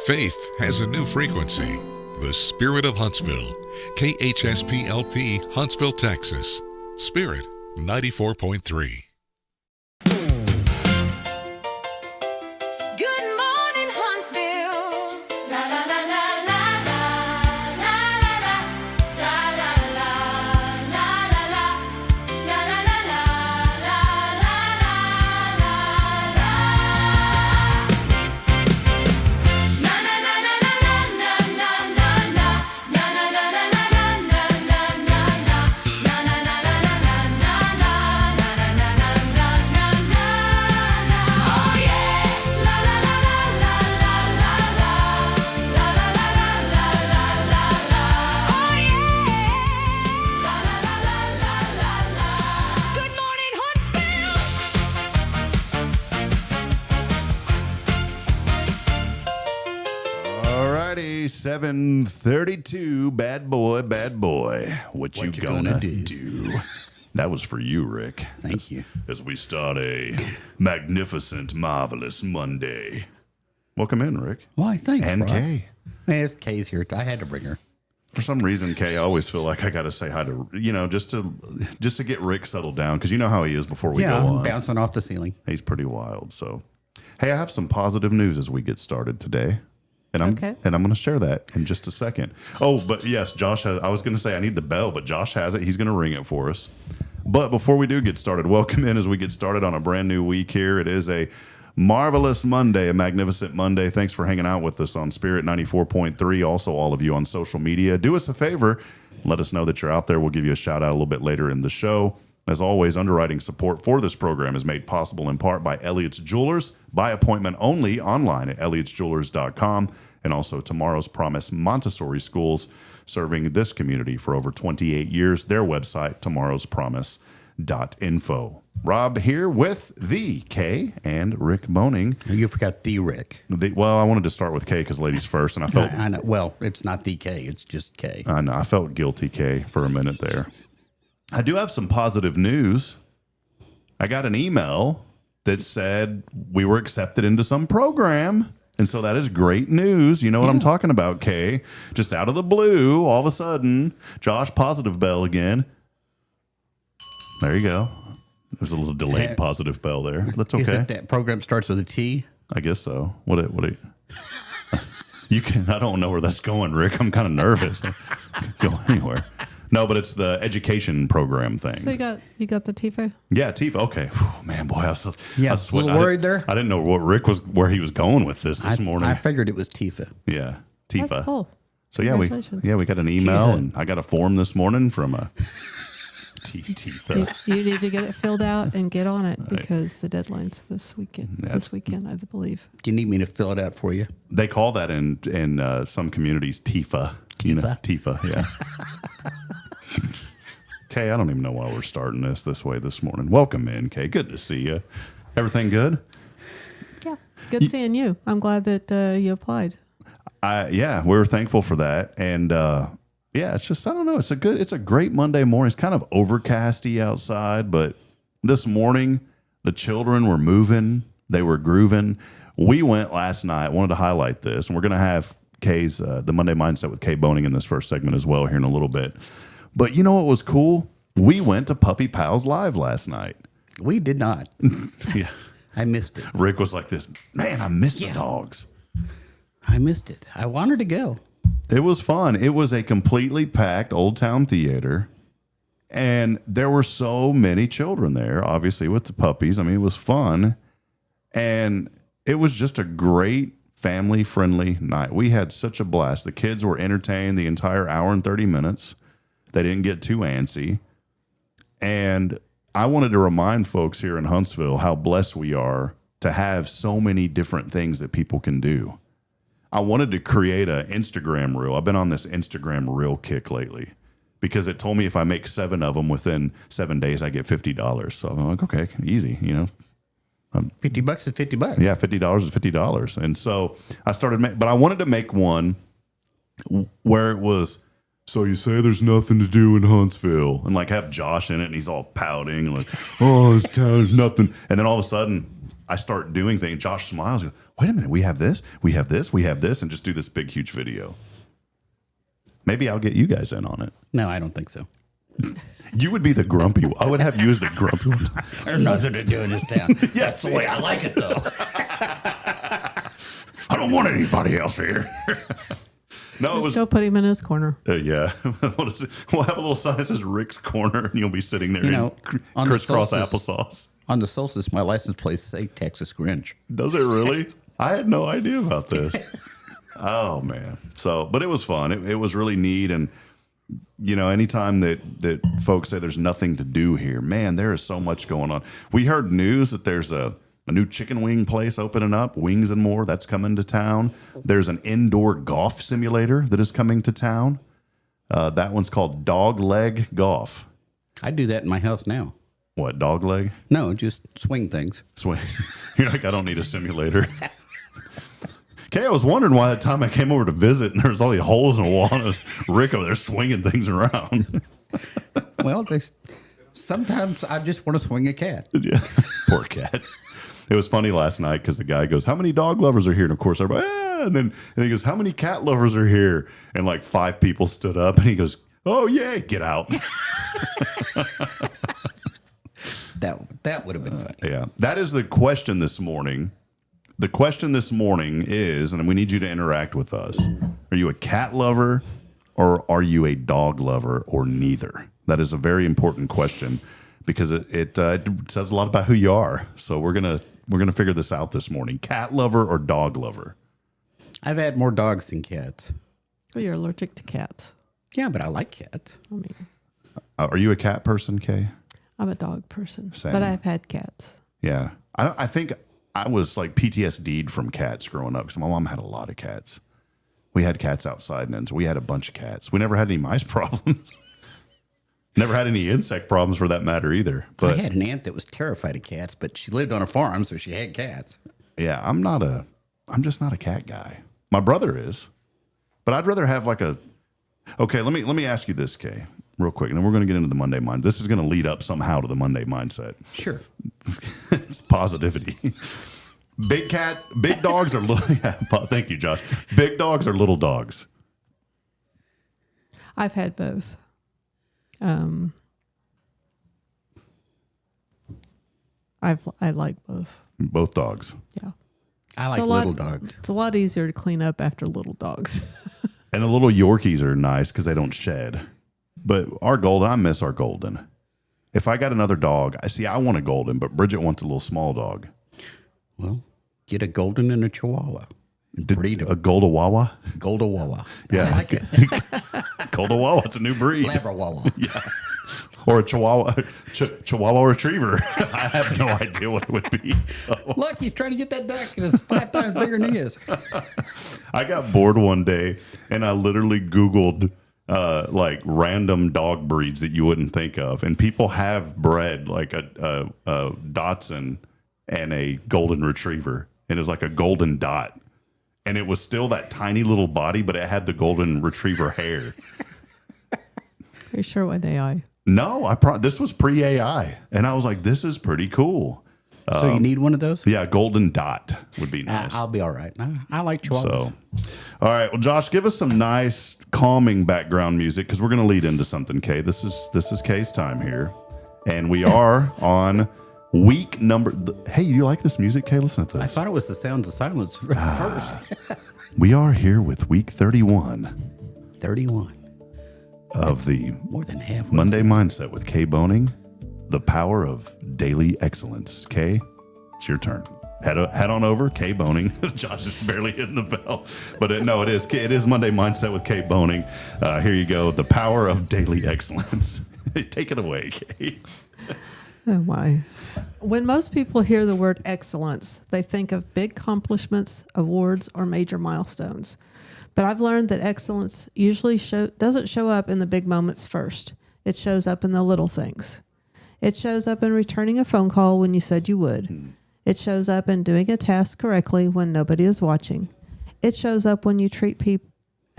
Faith has a new frequency. The Spirit of Huntsville. KHSPLP, Huntsville, Texas. Spirit 94.3. Friday, 7:32. Bad boy. What you gonna do? That was for you, Rick. Thank you. As we start a magnificent, marvelous Monday. Welcome in, Rick. Why, thanks, And Rob. Kaye. Hey, it's Kaye's here. I had to bring her. For some reason, Kaye, I always feel like I got to say hi to, just to get Rick settled down, because you know how he is before we go on. Bouncing off the ceiling. He's pretty wild. So, hey, I have some positive news as we get started today. And I'm going to share that in just a second. Oh, but yes, Josh has, I was going to say I need the bell, but Josh has it. He's going to ring it for us. But before we do get started, welcome in as we get started on a brand new week here. It is a marvelous Monday, a magnificent Monday. Thanks for hanging out with us on Spirit 94.3. Also, all of you on social media, do us a favor. Let us know that you're out there. We'll give you a shout out a little bit later in the show. As always, underwriting support for this program is made possible in part by Elliott's Jewelers, by appointment only online at elliotsjewelers.com, and also Tomorrow's Promise Montessori Schools, serving this community for over 28 years. Their website, tomorrowspromise.info. Rob here with the Kaye and Rick Boehning. You forgot the Rick. Well, I wanted to start with Kaye because ladies first, and I felt... I know. Well, it's not the Kaye. It's just Kaye. I know. I felt guilty, Kaye, for a minute there. I do have some positive news. I got an email that said we were accepted into some program. And so that is great news. You know what I'm talking about, Kaye. Just out of the blue, all of a sudden, Josh, positive bell again. There you go. There's a little delayed positive bell there. That's okay. Is it that program starts with a T? I guess so. What you can, I don't know where that's going, Rick. I'm kind of nervous. Go anywhere. No, but it's the education program thing. So you got the TIFA? Yeah, TIFA. Okay. Whew, man, boy, I was a little worried there. I didn't know where he was going with this morning. I figured it was TIFA. Yeah, TIFA. That's cool. So we got an email, and I got a form this morning from a TIFA. You need to get it filled out and get on it because the deadline's this weekend. This weekend, I believe. Do you need me to fill it out for you? They call that in some communities TIFA. TIFA, yeah. Kaye, I don't even know why we're starting this way this morning. Welcome in, Kaye. Good to see you. Everything good? Yeah. Good seeing you. I'm glad that you applied. We're thankful for that. And it's just, I don't know. It's a great Monday morning. It's kind of overcasty outside, but this morning the children were moving. They were grooving. We went last night. Wanted to highlight this, and we're going to have Kaye's the Monday Mindset with Kaye Boehning in this first segment as well here in a little bit. But you know what was cool? We went to Puppy Pals Live last night. We did not. Yeah. I missed it. Rick was like this, man, I miss the dogs. I missed it. I wanted to go. It was fun. It was a completely packed Old Town Theater. And there were so many children there, obviously, with the puppies. I mean, it was fun. And it was just a great family-friendly night. We had such a blast. The kids were entertained the entire hour and 30 minutes. They didn't get too antsy. And I wanted to remind folks here in Huntsville how blessed we are to have so many different things that people can do. I wanted to create an Instagram reel. I've been on this Instagram reel kick lately because it told me if I make 7 of them within 7 days, I get $50. So I'm like, okay, easy, $50 is $50. Yeah, $50 is $50. And so I started, but I wanted to make one where it was, so you say there's nothing to do in Huntsville, and like have Josh in it, and he's all pouting, like, oh, this town is nothing. And then all of a sudden, I start doing things. Josh smiles. Goes, wait a minute. We have this. We have this. We have this, and just do this big, huge video. Maybe I'll get you guys in on it. No, I don't think so. You would be the grumpy one. I would have you as the grumpy one. There's nothing to do in this town. That's the way I like it, though. I don't want anybody else here. No, it was. Still put him in his corner. Yeah. What is it? We'll have a little sign that says Rick's Corner, and you'll be sitting there on the crisscross solstice- applesauce. On the solstice, my license plate say Texas Grinch. Does it really? I had no idea about this. Oh, man. So, but it was fun. It was really neat. And, anytime that folks say there's nothing to do here, man, there is so much going on. We heard news that there's a new chicken wing place opening up, Wings and More, that's coming to town. There's an indoor golf simulator that is coming to town. That one's called Dog Leg Golf. I do that in my house now. What, dog leg? No, just swing things. Swing. You're like, I don't need a simulator. Kaye, I was wondering why that time I came over to visit and there's all these holes in the wall and there's Rick over there swinging things around. Well, sometimes I just want to swing a cat. Yeah. Poor cats. It was funny last night because the guy goes, how many dog lovers are here? And of course, everybody, and then he goes, how many cat lovers are here? And like 5 people stood up and he goes, oh, yeah, get out. That would have been funny. Yeah. That is the question this morning. The question this morning is, and we need you to interact with us. Are you a cat lover or are you a dog lover or neither? That is a very important question because it says a lot about who you are. So we're gonna figure this out this morning. Cat lover or dog lover? I've had more dogs than cats. Well, you're allergic to cats. Yeah, but I like cats. I mean, Are you a cat person, Kaye? I'm a dog person, Same. but I've had cats. Yeah. I think I was like PTSD'd from cats growing up because my mom had a lot of cats. We had cats outside, and so we had a bunch of cats. We never had any mice problems. Never had any insect problems for that matter either. But I had an aunt that was terrified of cats, but she lived on a farm, so she had cats. yeah, I'm just not a cat guy. My brother is, but I'd rather have okay, let me ask you this, Kaye, real quick, and then we're going to get into the Monday mind. This is going to lead up somehow to the Monday mindset. Sure. It's positivity. Big dogs are little. Yeah, thank you, Josh. Big dogs are little dogs. I've had both. I like both. Both dogs. Yeah. I like little dogs. It's a lot easier to clean up after little dogs. And the little Yorkies are nice because they don't shed. But our golden, I miss our golden. If I got another dog, I want a golden, but Bridget wants a little small dog. Well, get a golden and a chihuahua. Breed A Goldawawa? Goldawawa. Yeah. I like it. Goldawawa, it's a new breed. Labrawawa. Yeah. Or a Chihuahua Retriever. I have no idea what it would be. So. Look, he's trying to get that duck, and it's 5 times bigger than he is. I got bored one day, and I literally Googled like random dog breeds that you wouldn't think of. And people have bred like a Dachshund and a Golden Retriever. And it was like a golden dot. And it was still that tiny little body, but it had the Golden Retriever hair. Are you sure what AI? No, this was pre-AI. And I was like, this is pretty cool. So you need one of those? Yeah, golden dot would be nice. I'll be all right. I like chihuahuas. So, all right. Well, Josh, give us some nice, calming background music because we're going to lead into something, Kaye. This is Kaye's time here. And we are on week number... Hey, you like this music, Kaye? Listen to this. I thought it was the sounds of silence first. We are here with week 31. 31. Of the More than half. Monday Mindset with Kaye Boehning, the power of daily excellence. Kaye, it's your turn. Head on over, Kaye Boehning. Josh is barely hitting the bell, but it is Monday Mindset with Kaye Boehning. Here you go, the power of daily excellence. Take it away, Kaye. Oh my. When most people hear the word excellence, they think of big accomplishments, awards, or major milestones. But I've learned that excellence usually doesn't show up in the big moments first. It shows up in the little things. It shows up in returning a phone call when you said you would. It shows up in doing a task correctly when nobody is watching. It shows up when you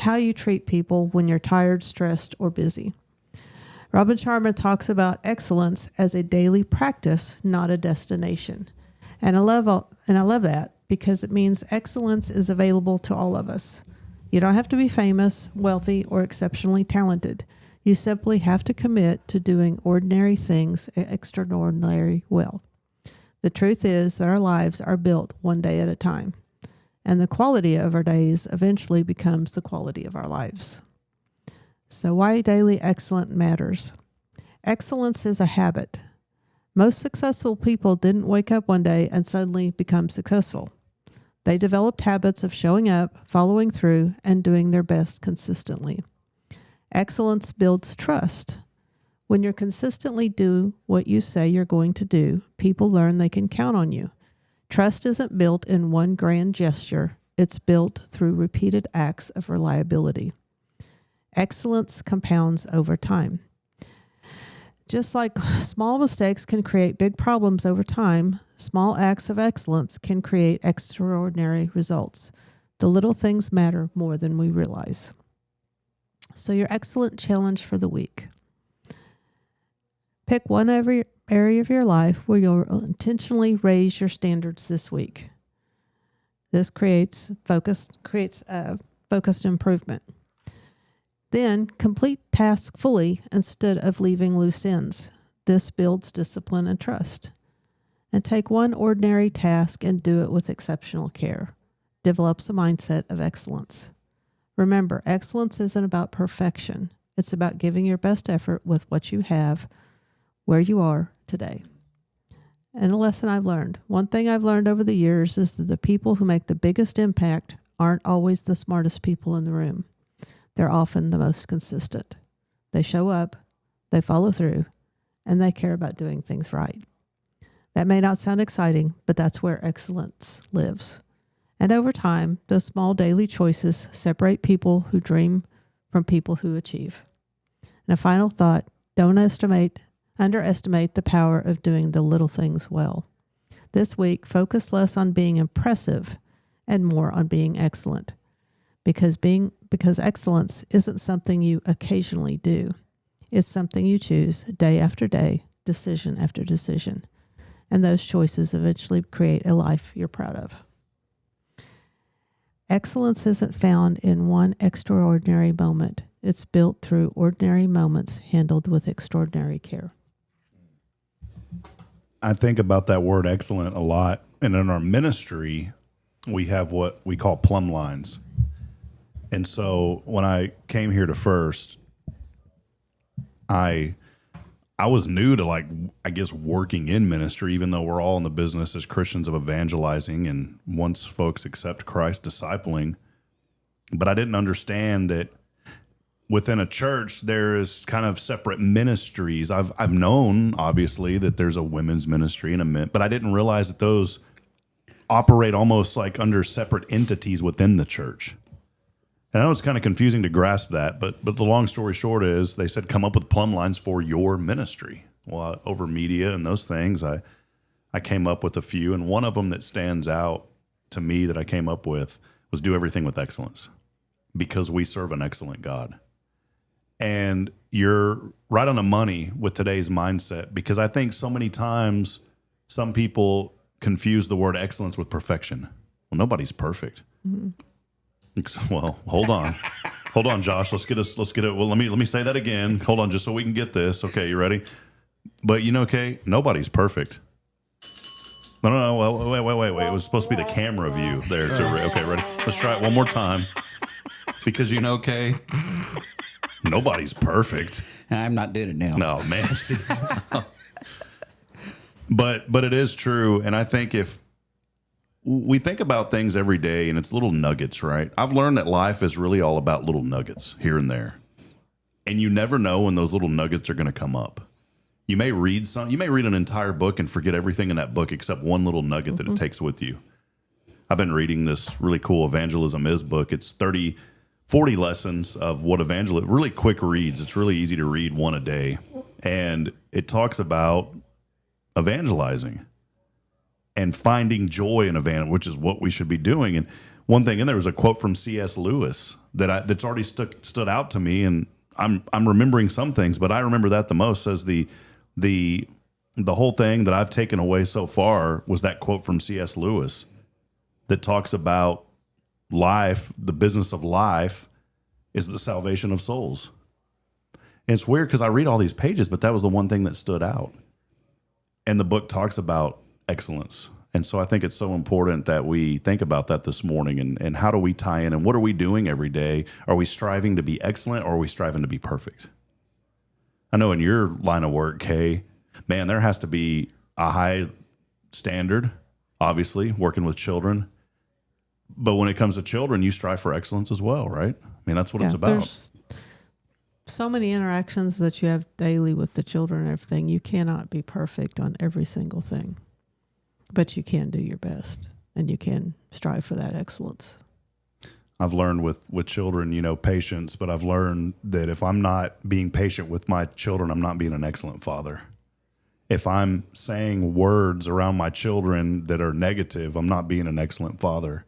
how you treat people when you're tired, stressed, or busy. Robin Sharma talks about excellence as a daily practice, not a destination. And I love that because it means excellence is available to all of us. You don't have to be famous, wealthy, or exceptionally talented. You simply have to commit to doing ordinary things extraordinary well. The truth is that our lives are built one day at a time, and the quality of our days eventually becomes the quality of our lives. So why daily excellence matters? Excellence is a habit. Most successful people didn't wake up one day and suddenly become successful. They developed habits of showing up, following through, and doing their best consistently. Excellence builds trust. When you consistently do what you say you're going to do, people learn they can count on you. Trust isn't built in one grand gesture. It's built through repeated acts of reliability. Excellence compounds over time. Just like small mistakes can create big problems over time, small acts of excellence can create extraordinary results. The little things matter more than we realize. So your excellent challenge for the week. Pick one area of your life where you'll intentionally raise your standards this week. This creates focused improvement. Then complete tasks fully instead of leaving loose ends. This builds discipline and trust. And take one ordinary task and do it with exceptional care. Develops a mindset of excellence. Remember, excellence isn't about perfection. It's about giving your best effort with what you have, where you are today. And a lesson I've learned. One thing I've learned over the years is that the people who make the biggest impact aren't always the smartest people in the room. They're often the most consistent. They show up, they follow through, and they care about doing things right. That may not sound exciting, but that's where excellence lives. And over time, those small daily choices separate people who dream from people who achieve. And a final thought, don't underestimate the power of doing the little things well. This week, focus less on being impressive and more on being excellent. Because excellence isn't something you occasionally do. It's something you choose day after day, decision after decision. And those choices eventually create a life you're proud of. Excellence isn't found in one extraordinary moment. It's built through ordinary moments handled with extraordinary care. I think about that word excellent a lot. And in our ministry, we have what we call plumb lines. And so when I came here to First, I was new to working in ministry, even though we're all in the business as Christians of evangelizing and once folks accept Christ, discipling. But I didn't understand that within a church, there is kind of separate ministries. I've known, obviously, that there's a women's ministry and a men, but I didn't realize that those operate almost like under separate entities within the church. And I know it's kind of confusing to grasp that, but the long story short is they said, come up with plumb lines for your ministry. Well, over media and those things, I came up with a few, and one of them that stands out to me that I came up with was do everything with excellence, because we serve an excellent God. And you're right on the money with today's mindset, because I think so many times some people confuse the word excellence with perfection. Well, nobody's perfect. Mm-hmm. Well, hold on, Josh. Let's get it. Well, let me say that again. Hold on, just so we can get this. Okay, you ready? But Kay, nobody's perfect. No. Well, wait. It was supposed to be the camera view there. Okay, ready? Let's try it one more time. Because Kay, nobody's perfect. I'm not doing it now. No, man. But it is true, and I think if we think about things every day and it's little nuggets, right? I've learned that life is really all about little nuggets here and there. And you never know when those little nuggets are going to come up. You may read an entire book and forget everything in that book except one little nugget that it takes with you. I've been reading this really cool Evangelism Is book. It's 40 lessons of what evangelism, really quick reads. It's really easy to read one a day. And it talks about evangelizing and finding joy in evangelism, which is what we should be doing. And one thing in there was a quote from C.S. Lewis that's already stood out to me, and I'm remembering some things, but I remember that the most. Says the the whole thing that I've taken away so far was that quote from C.S. Lewis that talks about life, the business of life is the salvation of souls. And it's weird because I read all these pages, but that was the one thing that stood out. And the book talks about excellence. And so I think it's so important that we think about that this morning and how do we tie in and what are we doing every day? Are we striving to be excellent or are we striving to be perfect? I know in your line of work, Kaye, man, there has to be a high standard, obviously, working with children. But when it comes to children, you strive for excellence as well, right? I mean, that's what it's about. There's so many interactions that you have daily with the children and everything. You cannot be perfect on every single thing, but you can do your best and you can strive for that excellence. I've learned with children, patience, but I've learned that if I'm not being patient with my children, I'm not being an excellent father. If I'm saying words around my children that are negative, I'm not being an excellent father.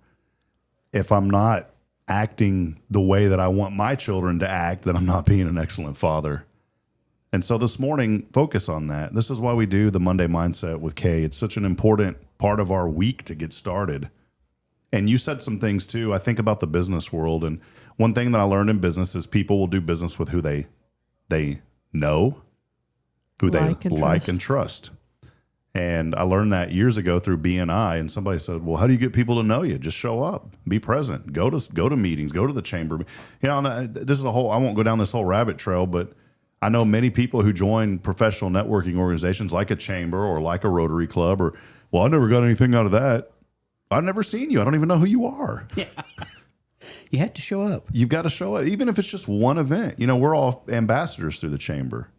If I'm not acting the way that I want my children to act, then I'm not being an excellent father. And so this morning, focus on that. This is why we do the Monday Mindset with Kaye. It's such an important part of our week to get started. And you said some things too. I think about the business world. And one thing that I learned in business is people will do business with who they know, who they like and trust. And I learned that years ago through BNI. And somebody said, well, how do you get people to know you? Just show up, be present, go to meetings, go to the chamber. This is I won't go down this whole rabbit trail, but I know many people who join professional networking organizations like a chamber or like a Rotary Club I never got anything out of that. I've never seen you. I don't even know who you are. Yeah. You have to show up. You've got to show up, even if it's just one event. We're all ambassadors through the chamber.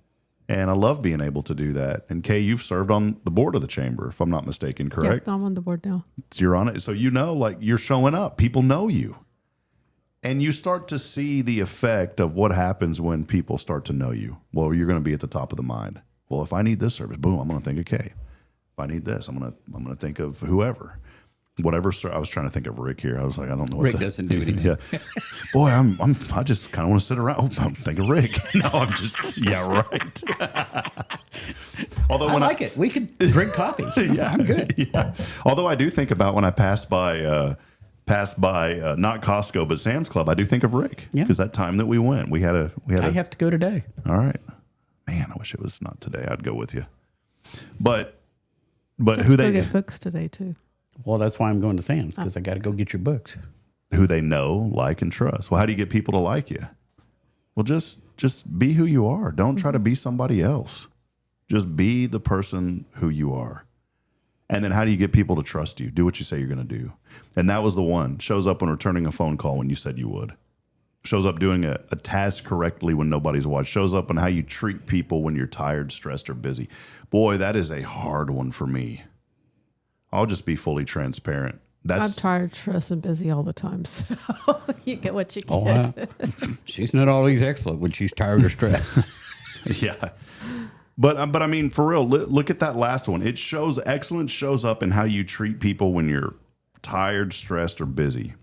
And I love being able to do that. And Kaye, you've served on the board of the chamber, if I'm not mistaken, correct? Yep, I'm on the board now. You're on it. So you're showing up. People know you. And you start to see the effect of what happens when people start to know you. Well, you're going to be at the top of the mind. Well, if I need this service, boom, I'm going to think of Kaye. If I need this, I'm going to think of whoever. Whatever. I was trying to think of Rick here. I was like, I don't know. Rick doesn't do anything. Yeah. Boy, I just kind of want to sit around. I'm thinking Rick. No, I'm just, yeah, right. Although I like it. We could drink coffee. Yeah, I'm good. Yeah. Although I do think about when I pass by not Costco, but Sam's Club, I do think of Rick. Yeah. Because that time that we went, we had I have to go today. All right. Man, I wish it was not today. I'd go with you. But who they get books today too. Well, that's why I'm going to Sam's, because I got to go get your books. Who they know, like, and trust. Well, how do you get people to like you? Well, just be who you are. Don't try to be somebody else. Just be the person who you are. And then how do you get people to trust you? Do what you say you're going to do. And that was the one. Shows up when returning a phone call when you said you would. Shows up doing a task correctly when nobody's watching. Shows up in how you treat people when you're tired, stressed, or busy. Boy, that is a hard one for me. I'll just be fully transparent. I'm tired, stressed, and busy all the time. So you get what you get. Oh, she's not always excellent when she's tired or stressed. Yeah. But I mean, for real, look at that last one. Excellence shows up in how you treat people when you're tired, stressed, or busy.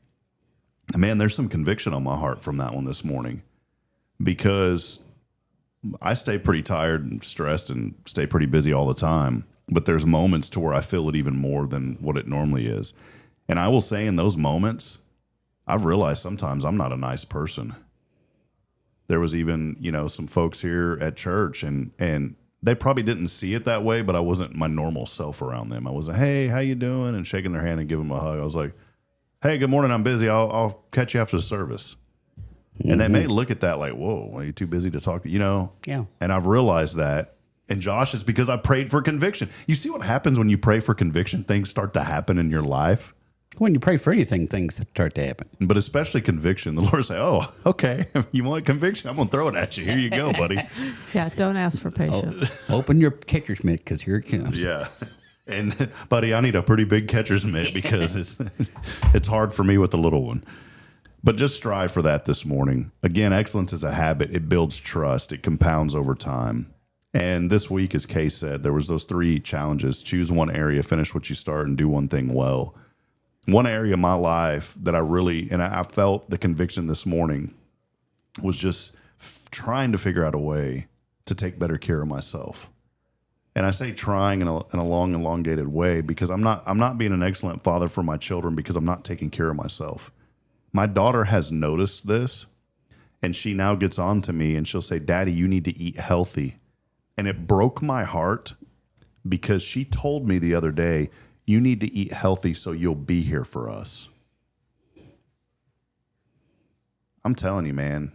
Man, there's some conviction on my heart from that one this morning, because I stay pretty tired and stressed and stay pretty busy all the time. But there's moments to where I feel it even more than what it normally is. And I will say in those moments, I've realized sometimes I'm not a nice person. There was even, some folks here at church and they probably didn't see it that way, but I wasn't my normal self around them. I wasn't, hey, how you doing? And shaking their hand and giving them a hug. I was like, hey, good morning. I'm busy. I'll catch you after the service. Mm-hmm. And they may look at that like, whoa, are you too busy to talk to, Yeah. And I've realized that. And Josh, it's because I prayed for conviction. You see what happens when you pray for conviction? Things start to happen in your life. When you pray for anything, things start to happen. But especially conviction. The Lord say, oh, okay, you want conviction? I'm going to throw it at you. Here you go, buddy. Yeah, don't ask for patience. Open your catcher's mitt, because here it comes. Yeah. And, buddy, I need a pretty big catcher's mitt because it's hard for me with the little one. But just strive for that this morning. Again, excellence is a habit. It builds trust. It compounds over time. And this week, as Kaye said, there was those 3 challenges. Choose one area, finish what you start, and do one thing well. One area of my life that I felt the conviction this morning was just trying to figure out a way to take better care of myself. And I say trying in a long, elongated way because I'm not being an excellent father for my children because I'm not taking care of myself. My daughter has noticed this, and she now gets on to me and she'll say, Daddy, you need to eat healthy. And it broke my heart because she told me the other day, you need to eat healthy so you'll be here for us. I'm telling you, man.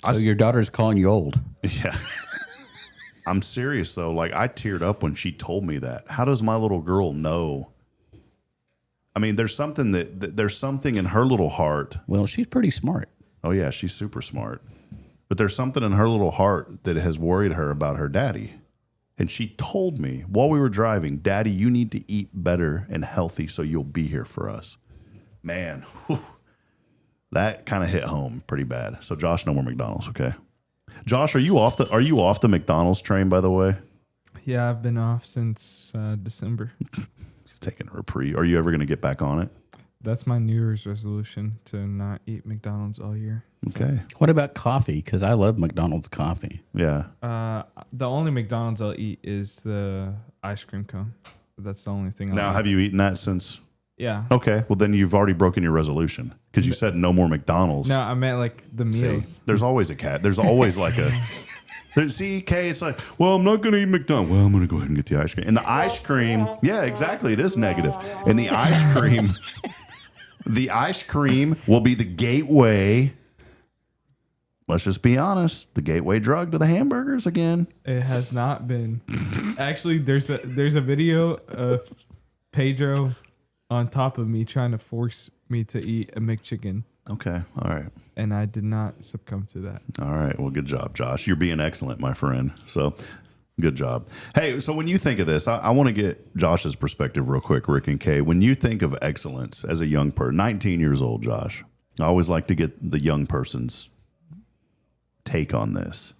So your daughter's calling you old. Yeah. I'm serious, though. Like, I teared up when she told me that. How does my little girl know? I mean, there's something there's something in her little heart. Well, she's pretty smart. Oh, yeah, she's super smart. But there's something in her little heart that has worried her about her daddy. And she told me while we were driving, Daddy, you need to eat better and healthy so you'll be here for us. Man, whew, that kind of hit home pretty bad. So, Josh, no more McDonald's, okay? Josh, are you off the McDonald's train, by the way? Yeah, I've been off since December. He's taking a reprieve. Are you ever going to get back on it? That's my New Year's resolution, to not eat McDonald's all year. Okay. What about coffee? Because I love McDonald's coffee. Yeah. The only McDonald's I'll eat is the ice cream cone. That's the only thing I'll Now, eat. have you eaten that since? Yeah. Okay. Well, then you've already broken your resolution because you said no more McDonald's. No, I meant like the meals. See, there's always a cat. There's always like a... See, Kaye, it's like, well, I'm not going to eat McDonald's. Well, I'm going to go ahead and get the ice cream. And the ice cream, yeah, exactly. It is negative. And the ice cream, the ice cream will be the gateway. Let's just be honest. The gateway drug to the hamburgers again. It has not been. Actually, there's a video of Pedro on top of me trying to force me to eat a McChicken. Okay. All right. And I did not succumb to that. All right. Well, good job, Josh. You're being excellent, my friend. So good job. Hey, so when you think of this, I want to get Josh's perspective real quick, Rick and Kaye. When you think of excellence as a young person, 19 years old, Josh, I always like to get the young person's take on this.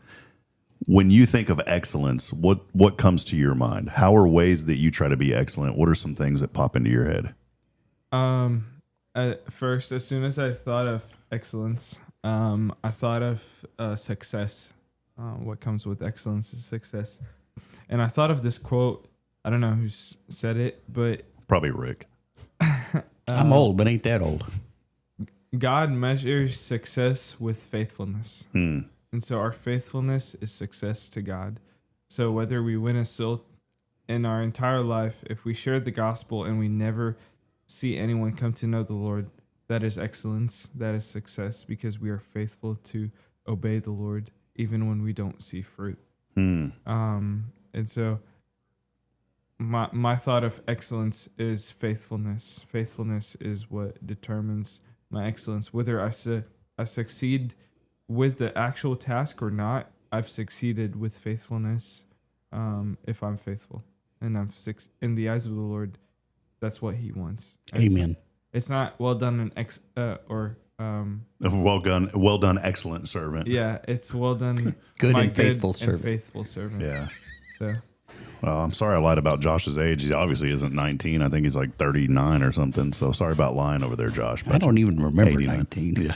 When you think of excellence, what comes to your mind? How are ways that you try to be excellent? What are some things that pop into your head? First, as soon as I thought of excellence, I thought of success. What comes with excellence is success. And I thought of this quote. I don't know who said it, but... Probably Rick. I'm old, but ain't that old. God measures success with faithfulness. And so our faithfulness is success to God. So whether we win a soul in our entire life, if we share the gospel and we never see anyone come to know the Lord, that is excellence, that is success, because we are faithful to obey the Lord even when we don't see fruit. And so my thought of excellence is faithfulness. Faithfulness is what determines my excellence. Whether I succeed with the actual task or not, I've succeeded with faithfulness if I'm faithful. And I'm in the eyes of the Lord. That's what He wants. Amen. It's not well done well done, excellent servant. Yeah, it's well done, Good my and faithful servant. faithful servant. Yeah. So Well, I'm sorry I lied about Josh's age. He obviously isn't 19. I think he's like 39 or something. So sorry about lying over there, Josh. I don't even remember 89. 19. Yeah.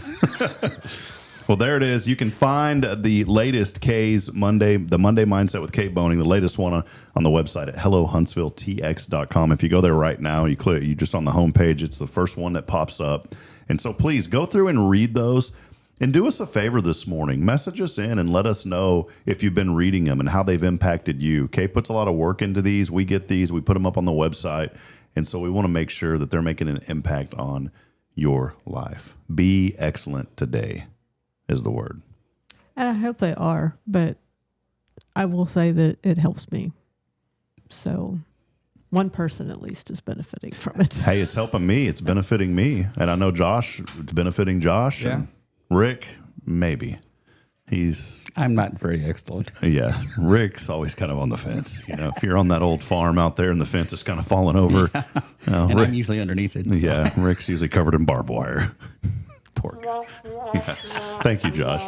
Well, there it is. You can find the latest Kaye's Monday Mindset with Kaye Boehning, the latest one on the website at hellohuntsvilletx.com. If you go there right now, you just on the homepage, it's the first one that pops up. And so please go through and read those. And do us a favor this morning. Message us in and let us know if you've been reading them and how they've impacted you. Kaye puts a lot of work into these. We get these. We put them up on the website. And so we want to make sure that they're making an impact on your life. Be excellent today is the word. And I hope they are, but I will say that it helps me. So one person at least is benefiting from it. Hey, it's helping me. It's benefiting me. And I know Josh, it's benefiting Josh. Yeah. And Rick, maybe. I'm not very excellent. Yeah. Rick's always kind of on the fence. You know, if you're on that old farm out there and the fence is kind of falling over. And I'm usually underneath it. So. Yeah. Rick's usually covered in barbed wire. Poor guy. Yeah. Thank you, Josh.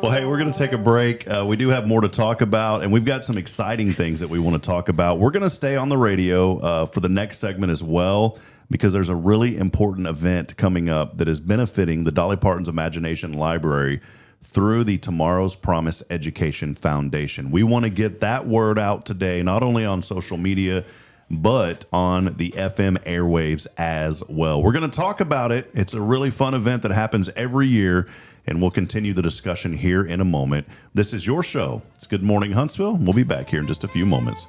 Well, hey, we're going to take a break. We do have more to talk about, and we've got some exciting things that we want to talk about. We're going to stay on the radio for the next segment as well, because there's a really important event coming up that is benefiting the Dolly Parton's Imagination Library through the Tomorrow's Promise Education Foundation. We want to get that word out today, not only on social media, but on the FM airwaves as well. We're going to talk about it. It's a really fun event that happens every year, and we'll continue the discussion here in a moment. This is your show. It's Good Morning Huntsville. We'll be back here in just a few moments.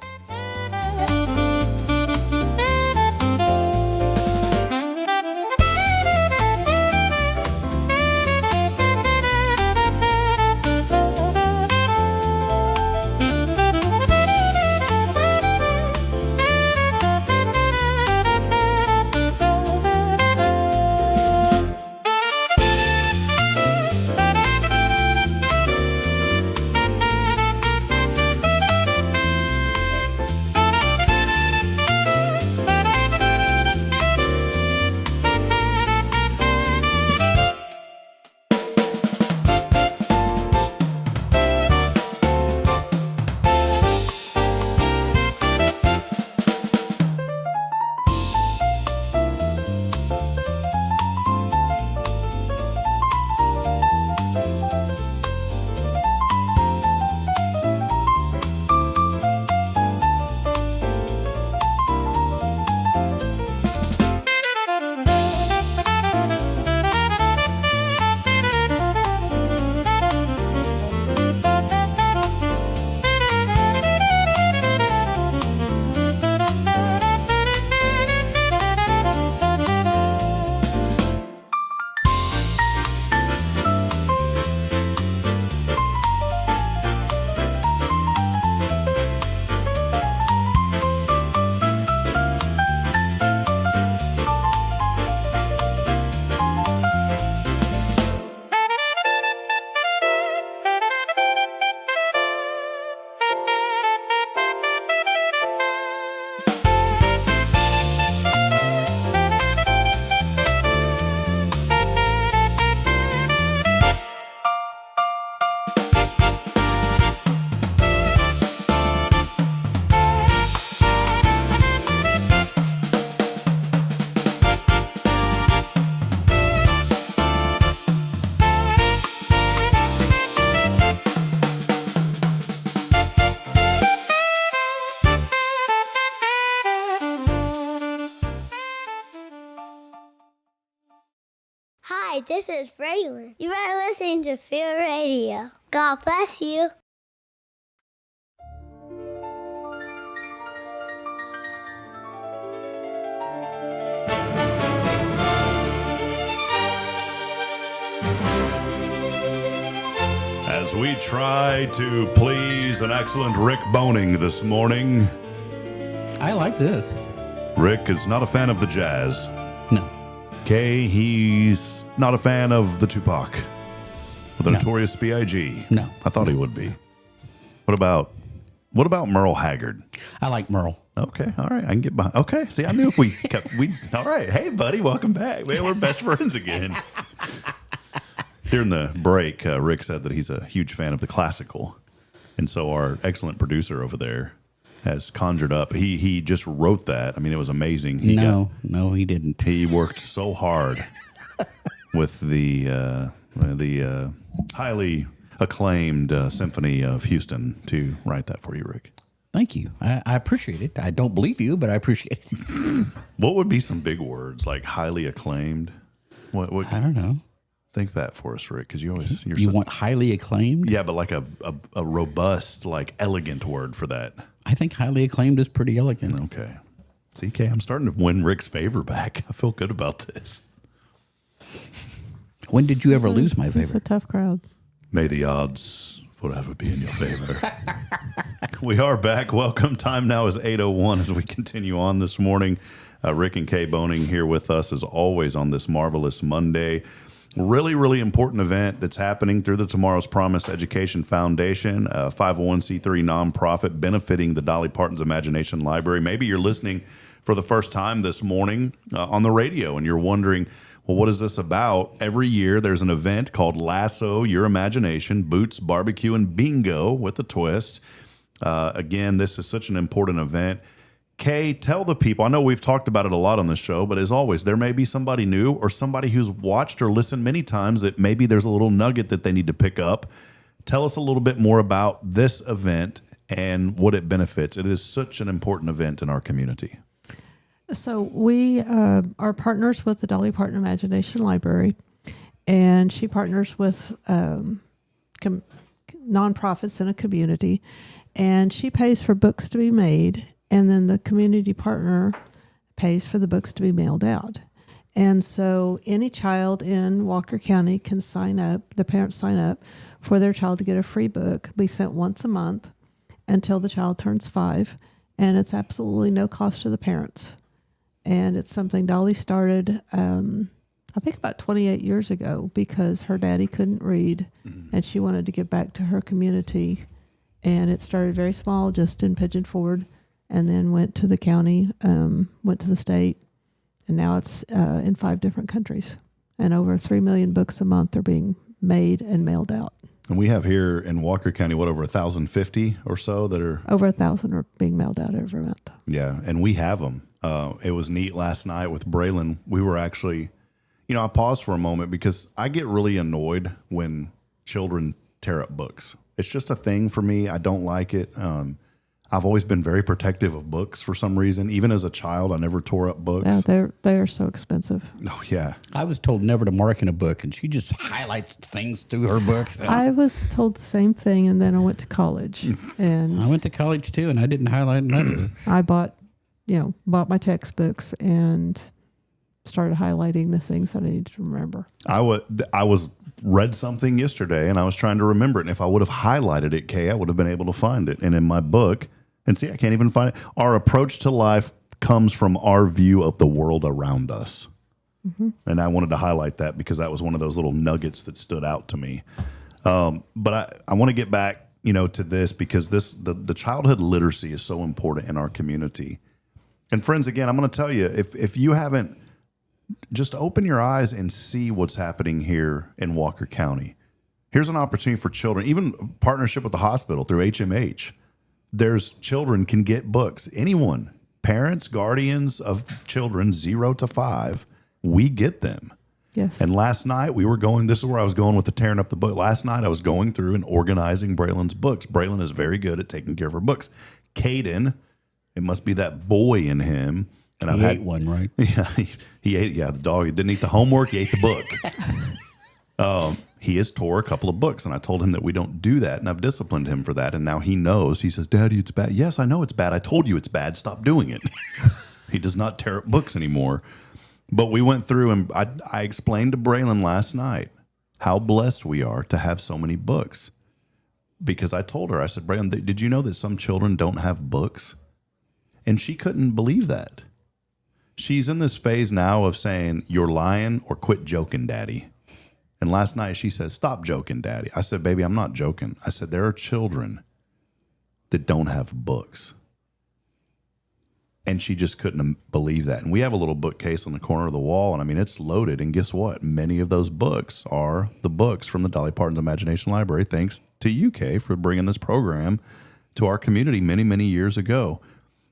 Hi, this is Braylon. You are listening to Field Radio. God bless you. As we try to please an excellent Rick Boehning this morning, I like this. Rick is not a fan of the jazz. No. Kaye, he's not a fan of the Tupac or the Notorious B.I.G. No. I thought he would be. What about Merle Haggard? I like Merle. Okay, all right, I can get behind. Okay, see, I knew if we kept, all right. Hey, buddy, welcome back. Man, we're best friends again. During the break, Rick said that he's a huge fan of the classical, and so our excellent producer over there has conjured up. He just wrote that. I mean, it was amazing. No, he didn't. He worked so hard with the highly acclaimed Symphony of Houston to write that for you, Rick. Thank you. I appreciate it. I don't believe you, but I appreciate it. What would be some big words like highly acclaimed? What I don't know. Think that for us, Rick, because You want highly acclaimed? Yeah, but like a robust, like elegant word for that. I think highly acclaimed is pretty elegant. Okay. See, Kaye, I'm starting to win Rick's favor back. I feel good about this. When did you ever lose my It's a favor? tough crowd. May the odds forever be in your favor. We are back. Welcome. Time now is 8:01 as we continue on this morning. Rick and Kaye Boehning here with us as always on this marvelous Monday. Really, really important event that's happening through the Tomorrow's Promise Education Foundation, a 501c3 nonprofit benefiting the Dolly Parton's Imagination Library. Maybe you're listening for the first time this morning on the radio and you're wondering, well, what is this about? Every year there's an event called Lasso Your Imagination, Boots, Barbecue, and Bingo with a twist. Again, this is such an important event. Kaye, tell the people, I know we've talked about it a lot on the show, but as always, there may be somebody new or somebody who's watched or listened many times that maybe there's a little nugget that they need to pick up. Tell us a little bit more about this event and what it benefits. It is such an important event in our community. So we are partners with the Dolly Parton Imagination Library, and she partners with nonprofits in a community, and she pays for books to be made, and then the community partner pays for the books to be mailed out. And so any child in Walker County can sign up, the parents sign up for their child to get a free book, be sent once a month until the child turns 5, and it's absolutely no cost to the parents. And it's something Dolly started, I think about 28 years ago, because her daddy couldn't read, and she wanted to give back to her community. And it started very small, just in Pigeon Forge, and then went to the county, went to the state, and now it's in 5 different countries. And over 3 million books a month are being made and mailed out. And we have here in Walker County, what, over 1,050 or so that are... Over 1,000 are being mailed out every month. Yeah, and we have them. It was neat last night with Braylon. We were actually, I paused for a moment because I get really annoyed when children tear up books. It's just a thing for me. I don't like it. I've always been very protective of books for some reason. Even as a child, I never tore up books. Yeah, they're so expensive. Oh, yeah. I was told never to mark in a book, and she just highlights things through her books. I was told the same thing, and then I went to college. And I went to college, too, and I didn't highlight none. I bought my textbooks and started highlighting the things that I needed to remember. I was read something yesterday, and I was trying to remember it. And if I would have highlighted it, Kaye, I would have been able to find it. And in my book, and see, I can't even find it. Our approach to life comes from our view of the world around us. Mm-hmm. And I wanted to highlight that because that was one of those little nuggets that stood out to me. But I want to get back, to this because the childhood literacy is so important in our community. And friends, again, I'm going to tell you, if you haven't, just open your eyes and see what's happening here in Walker County. Here's an opportunity for children, even partnership with the hospital through HMH. There's children can get books. Anyone, parents, guardians of children 0 to 5, we get them. Yes. And last night this is where I was going with the tearing up the book. Last night I was going through and organizing Braylon's books. Braylon is very good at taking care of her books. Caden, it must be that boy in him. And he ate one, right? Yeah, he ate. Yeah, the dog. He didn't eat the homework. He ate the book. He has tore a couple of books, and I told him that we don't do that, and I've disciplined him for that. And now he knows. He says, "Daddy, it's bad." Yes, I know it's bad. I told you it's bad. Stop doing it. He does not tear up books anymore. But we went through, and I explained to Braylon last night how blessed we are to have so many books. Because I told her, I said, "Braylon, did you know that some children don't have books?" And she couldn't believe that. She's in this phase now of saying, "You're lying," or "Quit joking, Daddy." And last night she said, "Stop joking, Daddy." I said, "Baby, I'm not joking." I said, there are children that don't have books. And she just couldn't believe that. And we have a little bookcase on the corner of the wall, and I mean, it's loaded. And guess what? Many of those books are the books from the Dolly Parton's Imagination Library, thanks to you, Kaye, for bringing this program to our community many, many years ago.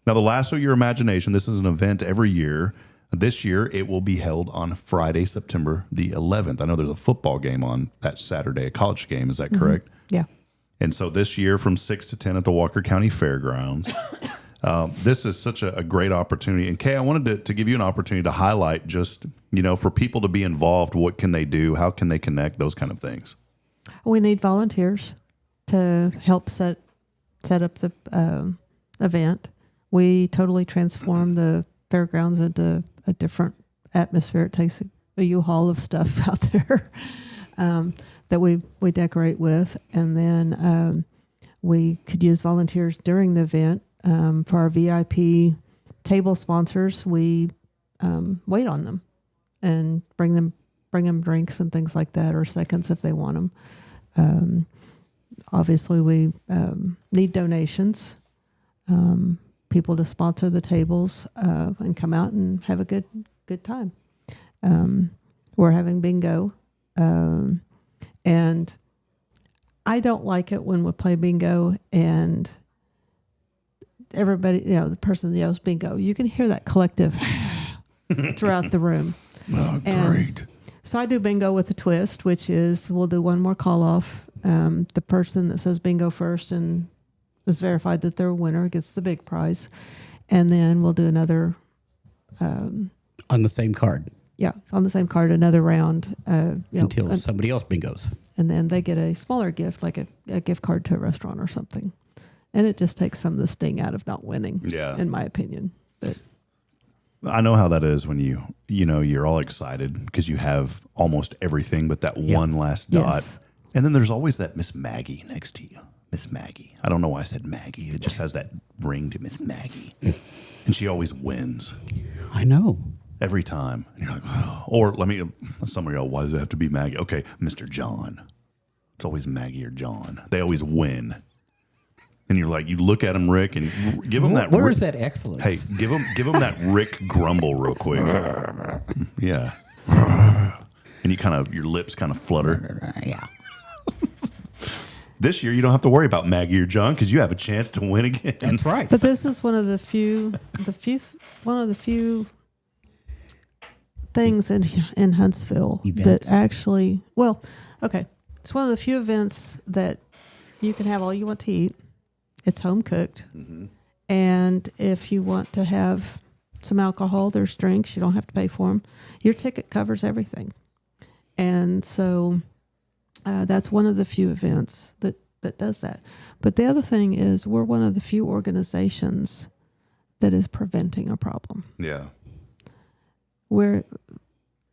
Now, the Lasso Your Imagination, this is an event every year. This year, it will be held on Friday, September the 11th. I know there's a football game on that Saturday, a college game. Is that correct? Mm-hmm. Yeah. And so this year from 6 to 10 at the Walker County Fairgrounds, this is such a great opportunity. And Kaye, I wanted to give you an opportunity to highlight just, for people to be involved, what can they do? How can they connect? Those kind of things. We need volunteers to help set up the event. We totally transform the fairgrounds into a different atmosphere. It takes a U-Haul of stuff out there that we decorate with. And then we could use volunteers during the event. For our VIP table sponsors, we wait on them and bring them drinks and things like that, or seconds if they want them. Obviously, we need donations. People to sponsor the tables and come out and have a good time. We're having bingo, and I don't like it when we play bingo and everybody, the person that yells bingo, you can hear that collective throughout the room. Oh, And great. so I do bingo with a twist, which is we'll do one more call off. The person that says bingo first and is verified that they're a winner gets the big prize. And then we'll do another. On the same card Yeah, on the same card, another round. until somebody else bingos. And then they get a smaller gift, like a gift card to a restaurant or something. And it just takes some of the sting out of not winning, in my opinion. But I know how that is when you're all excited because you have almost everything but that one last dot. Yes. And then there's always that Miss Maggie next to you. Miss Maggie. I don't know why I said Maggie. It just has that ring to Miss Maggie. And she always wins. I know. Every time. And you're like, oh. Or some of y'all, why does it have to be Maggie? Okay, Mr. John. It's always Maggie or John. They always win. And you're like, you look at him, Rick, and give him that. Where is that excellence? Hey, give him that Rick grumble real quick. Yeah. And your lips kind of flutter. Yeah. This year, you don't have to worry about Maggie or John because you have a chance to win again. That's right. But this is one of the few things in Huntsville Events. that actually, it's one of the few events that you can have all you want to eat. It's home cooked. Mm-hmm. And if you want to have some alcohol, there's drinks. You don't have to pay for them. Your ticket covers everything. And so that's one of the few events that does that. But the other thing is we're one of the few organizations that is preventing a problem. Yeah. Where,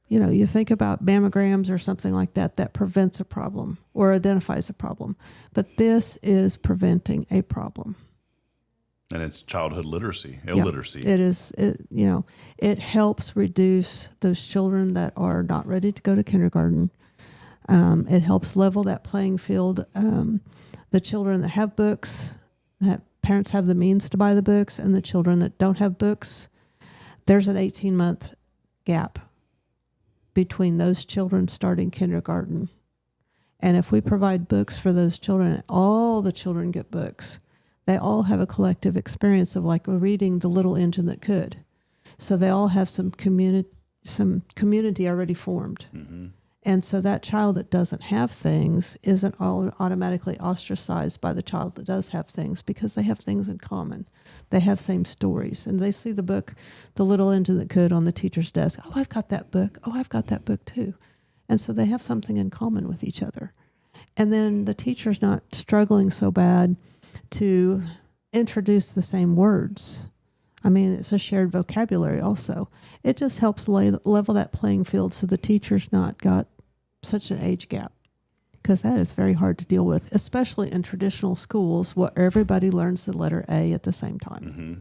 you think about mammograms or something like that prevents a problem or identifies a problem. But this is preventing a problem. And it's childhood literacy, illiteracy. Yeah, it is. It helps reduce those children that are not ready to go to kindergarten. It helps level that playing field. The children that have books, that parents have the means to buy the books, and the children that don't have books, there's an 18-month gap between those children starting kindergarten. And if we provide books for those children, all the children get books. They all have a collective experience of like reading The Little Engine That Could. So they all have some community already formed. Mm-hmm. And so that child that doesn't have things isn't automatically ostracized by the child that does have things because they have things in common. They have same stories. And they see the book, The Little Engine That Could, on the teacher's desk. Oh, I've got that book. Oh, I've got that book too. And so they have something in common with each other. And then the teacher's not struggling so bad to introduce the same words. I mean, it's a shared vocabulary also. It just helps level that playing field so the teacher's not got such an age gap, because that is very hard to deal with, especially in traditional schools where everybody learns the letter A at the same time. Mm-hmm.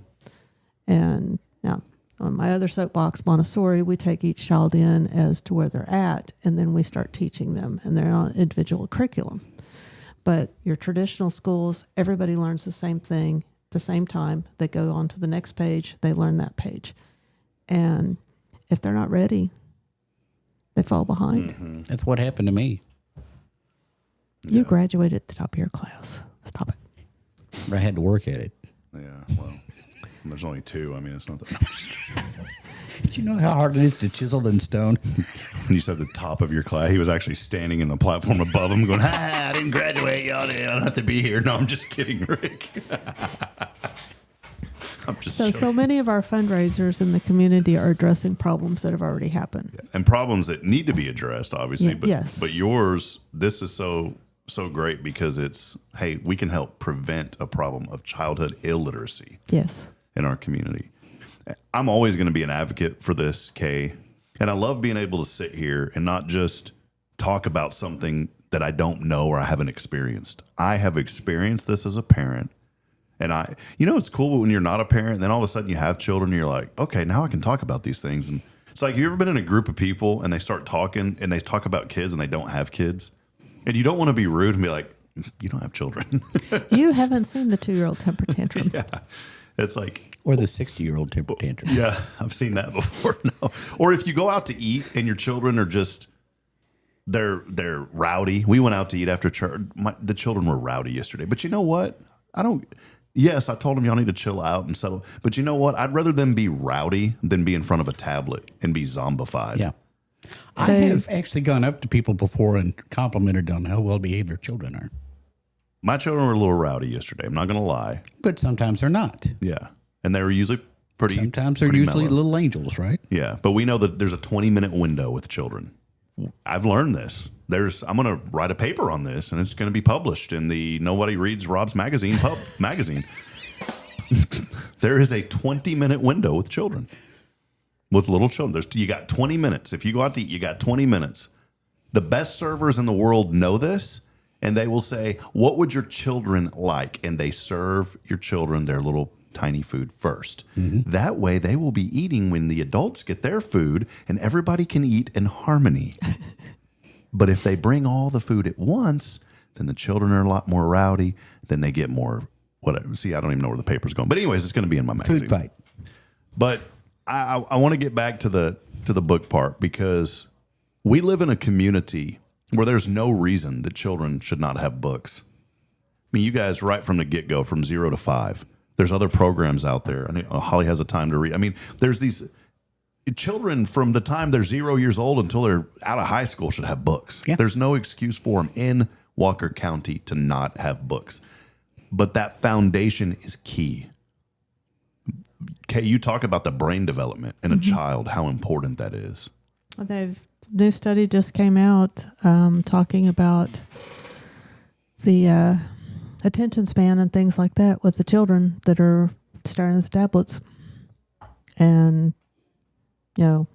And now, on my other soapbox, Montessori, we take each child in as to where they're at, and then we start teaching them, and they're on an individual curriculum. But your traditional schools, everybody learns the same thing at the same time. They go on to the next page, they learn that page. And if they're not ready, they fall behind. Mm-hmm. That's what happened to me. You graduated at the top of your class. Stop it. But I had to work at it. Yeah, well, there's only two. I mean, it's not that. Did you know how hard it is to chisel in stone? When you said the top of your class, he was actually standing in the platform above him going, I didn't graduate, y'all. I don't have to be here. No, I'm just kidding, Rick. I'm just So many of our fundraisers in the community are addressing problems that have already happened. Yeah. And problems that need to be addressed, obviously. Yeah, but yes. But yours, this is so great because it's, hey, we can help prevent a problem of childhood illiteracy. Yes. In our community. I'm always going to be an advocate for this, Kaye. And I love being able to sit here and not just talk about something that I don't know or I haven't experienced. I have experienced this as a parent. And it's cool when you're not a parent, and then all of a sudden you have children and you're like, okay, now I can talk about these things. And it's like, you ever been in a group of people and they start talking and they talk about kids and they don't have kids? And you don't want to be rude and be like, you don't have children. You haven't seen the 2-year-old temper tantrum. Yeah. It's like, Or the 60-year-old temper tantrum. yeah, I've seen that before. No. Or if you go out to eat and your children are just, they're rowdy. We went out to eat after church. The children were rowdy yesterday. But you know what? Yes, I told them y'all need to chill out and settle. But you know what? I'd rather them be rowdy than be in front of a tablet and be zombified. Yeah. I have actually gone up to people before and complimented on how well behaved their children are. My children were a little rowdy yesterday. I'm not going to lie. But sometimes they're not. Yeah. And they were usually pretty Sometimes they're pretty usually mellow. little angels, right? Yeah. But we know that there's a 20-minute window with children. I've learned this. I'm going to write a paper on this, and it's going to be published in the Nobody Reads Rob's Magazine magazine. There is a 20-minute window with children, with little children. You got 20 minutes. If you go out to eat, you got 20 minutes. The best servers in the world know this, and they will say, what would your children like? And they serve your children their little tiny food first. Mm-hmm. That way they will be eating when the adults get their food, and everybody can eat in harmony. But if they bring all the food at once, then the children are a lot more rowdy. Then they get more whatever. See, I don't even know where the paper's going. But anyways, it's going to be in my magazine. Food fight. But I want to get back to the book part, because we live in a community where there's no reason that children should not have books. I mean, you guys, right from the get-go, from 0 to 5, there's other programs out there. I mean, Holly has a time to read. I mean, there's these children from the time they're 0 years old until they're out of high school should have books. Yeah. There's no excuse for them in Walker County to not have books. But that foundation is key. Kaye, you talk about the brain development in a child, how important that is. New study just came out talking about the attention span and things like that with the children that are staring at the tablets. And, you know,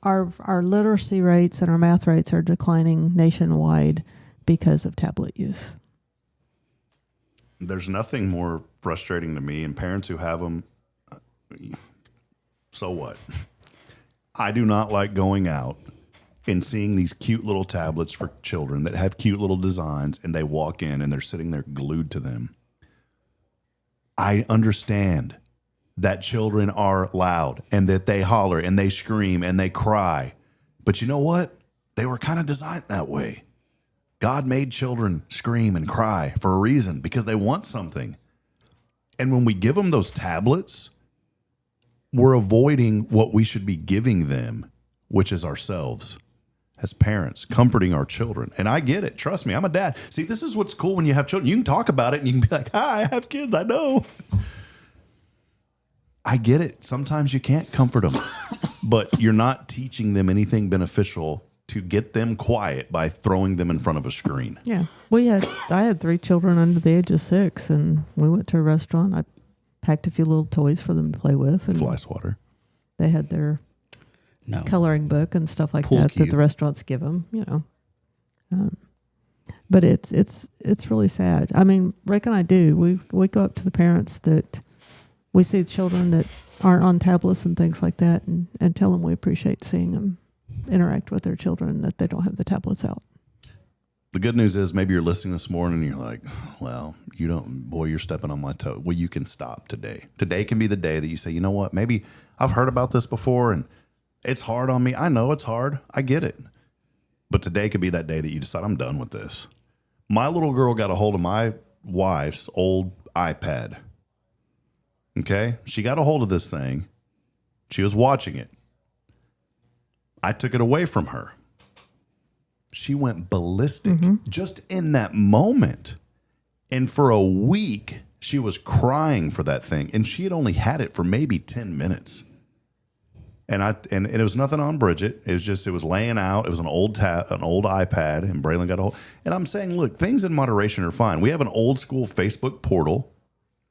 our literacy rates and our math rates are declining nationwide because of tablet use. There's nothing more frustrating to me, and parents who have them, so what? I do not like going out and seeing these cute little tablets for children that have cute little designs, and they walk in and they're sitting there glued to them. I understand that children are loud and that they holler and they scream and they cry. But you know what? They were kind of designed that way. God made children scream and cry for a reason, because they want something. And when we give them those tablets, we're avoiding what we should be giving them, which is ourselves as parents, comforting our children. And I get it. Trust me, I'm a dad. See, this is what's cool when you have children. You can talk about it and you can be like, hi, I have kids. I know. I get it. Sometimes you can't comfort them, but you're not teaching them anything beneficial to get them quiet by throwing them in front of a screen. Yeah. I had 3 children under the age of 6, and we went to a restaurant. I packed a few little toys for them to play with. And fly swatter. They had their coloring book and stuff like Pool that cue. that the restaurants give them, you know. But it's really sad. I mean, Rick and I do. We go up to the parents that we see children that aren't on tablets and things like that, and tell them we appreciate seeing them interact with their children, that they don't have the tablets out. The good news is maybe you're listening this morning and you're like, well, you're stepping on my toe. Well, you can stop today. Today can be the day that you say, you know what, maybe I've heard about this before and it's hard on me. I know it's hard. I get it. But today could be that day that you decide, I'm done with this. My little girl got a hold of my wife's old iPad. Okay? She got a hold of this thing. She was watching it. I took it away from her. She went ballistic just in that moment. And for a week, she was crying for that thing. And she had only had it for maybe 10 minutes. And it was nothing on Bridget. It was laying out. It was an old iPad, and Braylon got a hold. And I'm saying, look, things in moderation are fine. We have an old school Facebook portal,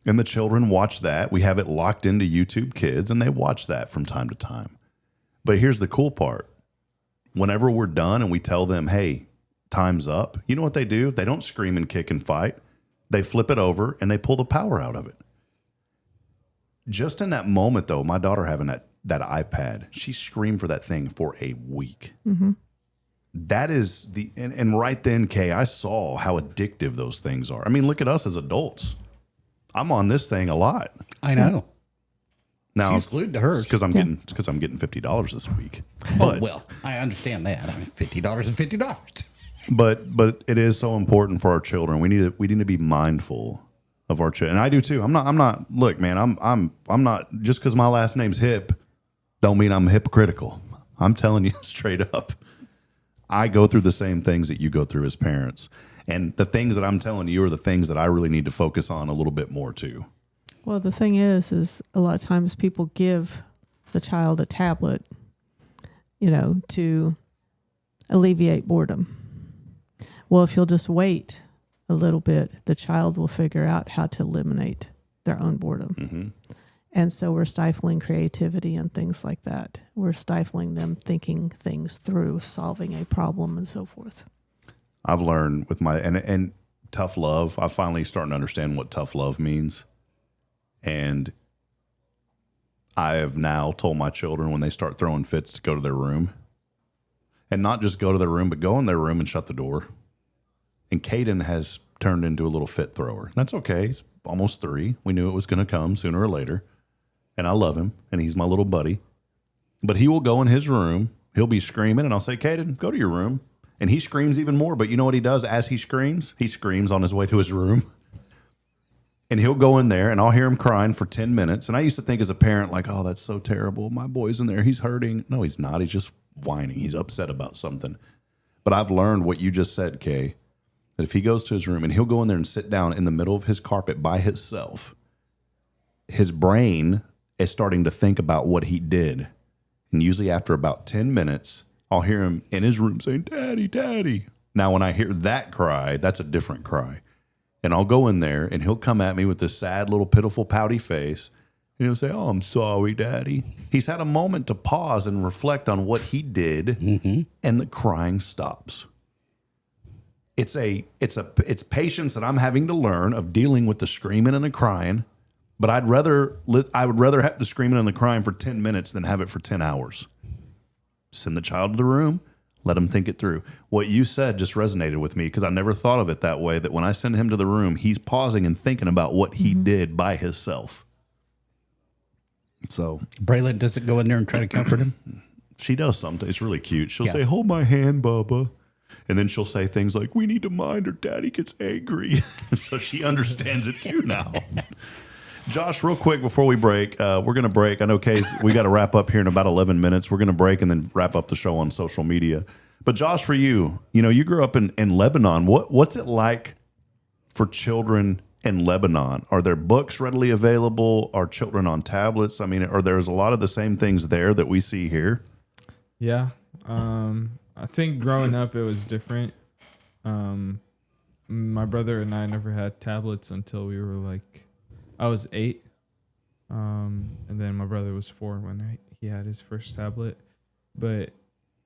and the children watch that. We have it locked into YouTube Kids, and they watch that from time to time. But here's the cool part. Whenever we're done and we tell them, hey, time's up, you know what they do? They don't scream and kick and fight. They flip it over and they pull the power out of it. Just in that moment, though, my daughter having that iPad, she screamed for that thing for a week. Mm-hmm. That is and right then, Kaye, I saw how addictive those things are. I mean, look at us as adults. I'm on this thing a lot. I know. Now, She's glued to hers. It's because I'm getting $50 this week. Oh, well, I understand that. I mean, $50 is $50. But it is so important for our children. We need to be mindful of our children. And I do too. I'm not. Look, man. I'm not. Just because my last name's Hip, don't mean I'm hypocritical. I'm telling you straight up. I go through the same things that you go through as parents, and the things that I'm telling you are the things that I really need to focus on a little bit more too. Well, the thing is a lot of times people give the child a tablet, to alleviate boredom. Well, if you'll just wait a little bit, the child will figure out how to eliminate their own boredom. Mm-hmm. And so we're stifling creativity and things like that. We're stifling them thinking things through, solving a problem and so forth. I've learned with my, and tough love, I'm finally starting to understand what tough love means. And I have now told my children when they start throwing fits to go to their room. And not just go to their room, but go in their room and shut the door. And Caden has turned into a little fit thrower. That's okay. He's almost 3. We knew it was going to come sooner or later. And I love him, and he's my little buddy. But he will go in his room. He'll be screaming, and I'll say, Caden, go to your room. And he screams even more. But you know what he does as he screams? He screams on his way to his room. And he'll go in there, and I'll hear him crying for 10 minutes. And I used to think as a parent, like, oh, that's so terrible. My boy's in there. He's hurting. No, he's not. He's just whining. He's upset about something. But I've learned what you just said, Kaye, that if he goes to his room and he'll go in there and sit down in the middle of his carpet by himself, his brain is starting to think about what he did. And usually after about 10 minutes, I'll hear him in his room saying, Daddy, Daddy. Now, when I hear that cry, that's a different cry. And I'll go in there, and he'll come at me with this sad little pitiful pouty face. And he'll say, oh, I'm sorry, Daddy. He's had a moment to pause and reflect on what he did, and the crying stops. It's patience that I'm having to learn of dealing with the screaming and the crying. But I would rather have the screaming and the crying for 10 minutes than have it for 10 hours. Send the child to the room. Let him think it through. What you said just resonated with me because I never thought of it that way, that when I send him to the room, he's pausing and thinking about what he did by himself. So Braylon doesn't go in there and try to comfort him? She does sometimes. It's really cute. She'll say, hold my hand, Bubba. And then she'll say things like, we need to mind or Daddy gets angry. So she understands it too now. Josh, real quick before we break, we're going to break. I know, Kaye, we got to wrap up here in about 11 minutes. We're going to break and then wrap up the show on social media. But Josh, for you, you grew up in Lebanon. What's it like for children in Lebanon? Are there books readily available? Are children on tablets? I mean, are there's a lot of the same things there that we see here? Yeah. I think growing up, it was different. My brother and I never had tablets until we were I was 8. And then my brother was 4 when he had his first tablet. But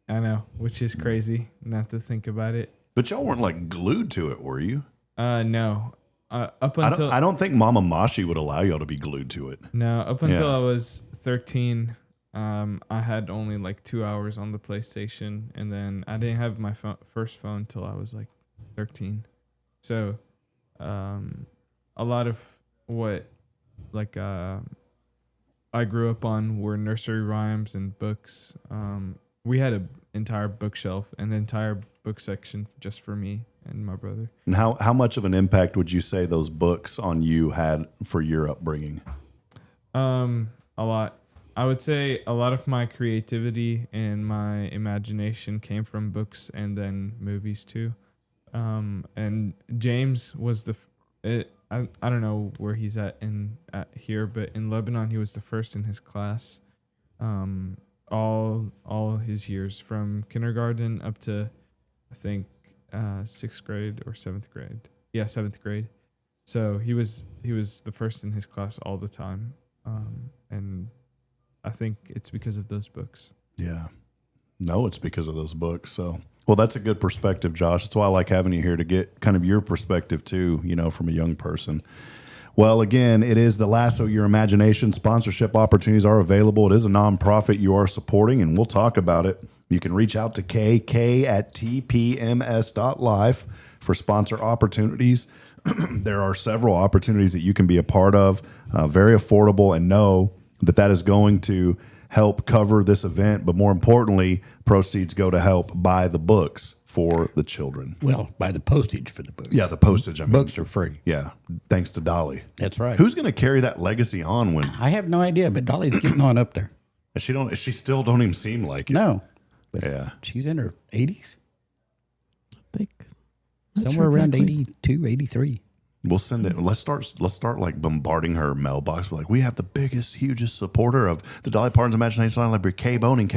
I know, which is crazy not to think about it. But y'all weren't glued to it, were you? No. Up until I don't think Mama Mashi would allow y'all to be glued to it. No, up until I was 13, I had only 2 hours on the PlayStation, and then I didn't have my first phone until I was 13. So, a lot of what I grew up on were nursery rhymes and books. We had an entire bookshelf, an entire book section just for me and my brother. And how much of an impact would you say those books on you had for your upbringing? A lot. I would say a lot of my creativity and my imagination came from books and then movies too. And James was I don't know where he's at here, but in Lebanon he was the first in his class. All his years from kindergarten up to I think 6th grade or 7th grade. Yeah, 7th grade. So he was the first in his class all the time. And I think it's because of those books. Yeah. No, it's because of those books. So, well, that's a good perspective, Josh. That's why I like having you here to get kind of your perspective too, from a young person. Well, again, it is the Lasso Your Imagination. Sponsorship opportunities are available. It is a nonprofit you are supporting, and we'll talk about it. You can reach out to Kaye at tpms.life for sponsor opportunities. There are several opportunities that you can be a part of, very affordable, and know that is going to help cover this event, but more importantly, proceeds go to help buy the books for the children. Well, buy the postage for the books. Yeah, the postage. I mean, Books are free. yeah, thanks to Dolly. That's right. Who's going to carry that legacy on when I have no idea, but Dolly's getting on up there. she still don't even seem like it? No. But Yeah. she's in her 80s. Think Somewhere around 82, 83. We'll send it. Let's start like bombarding her mailbox. We're like, we have the biggest, hugest supporter of the Dolly Parton's Imagination Library, Kaye Boehning,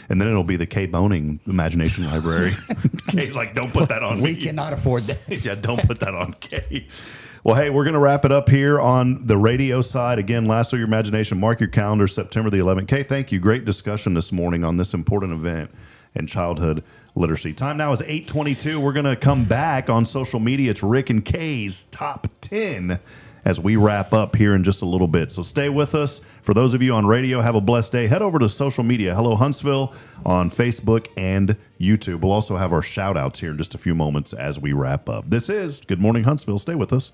and then it'll be the Kaye Boehning Imagination Library. Kay's like, don't put that on We me. cannot afford that. Yeah, don't put that on Kaye. Well, hey, we're going to wrap it up here on the radio side. Again, Lasso Your Imagination. Mark your calendar, September the 11th. Kaye, thank you. Great discussion this morning on this important event in childhood literacy. Time now is 8:22. We're going to come back on social media. It's Rick and Kaye's Top 10 as we wrap up here in just a little bit. So stay with us. For those of you on radio, have a blessed day. Head over to social media. Hello Huntsville on Facebook and YouTube. We'll also have our shout outs here in just a few moments as we wrap up. This is Good Morning Huntsville. Stay with us.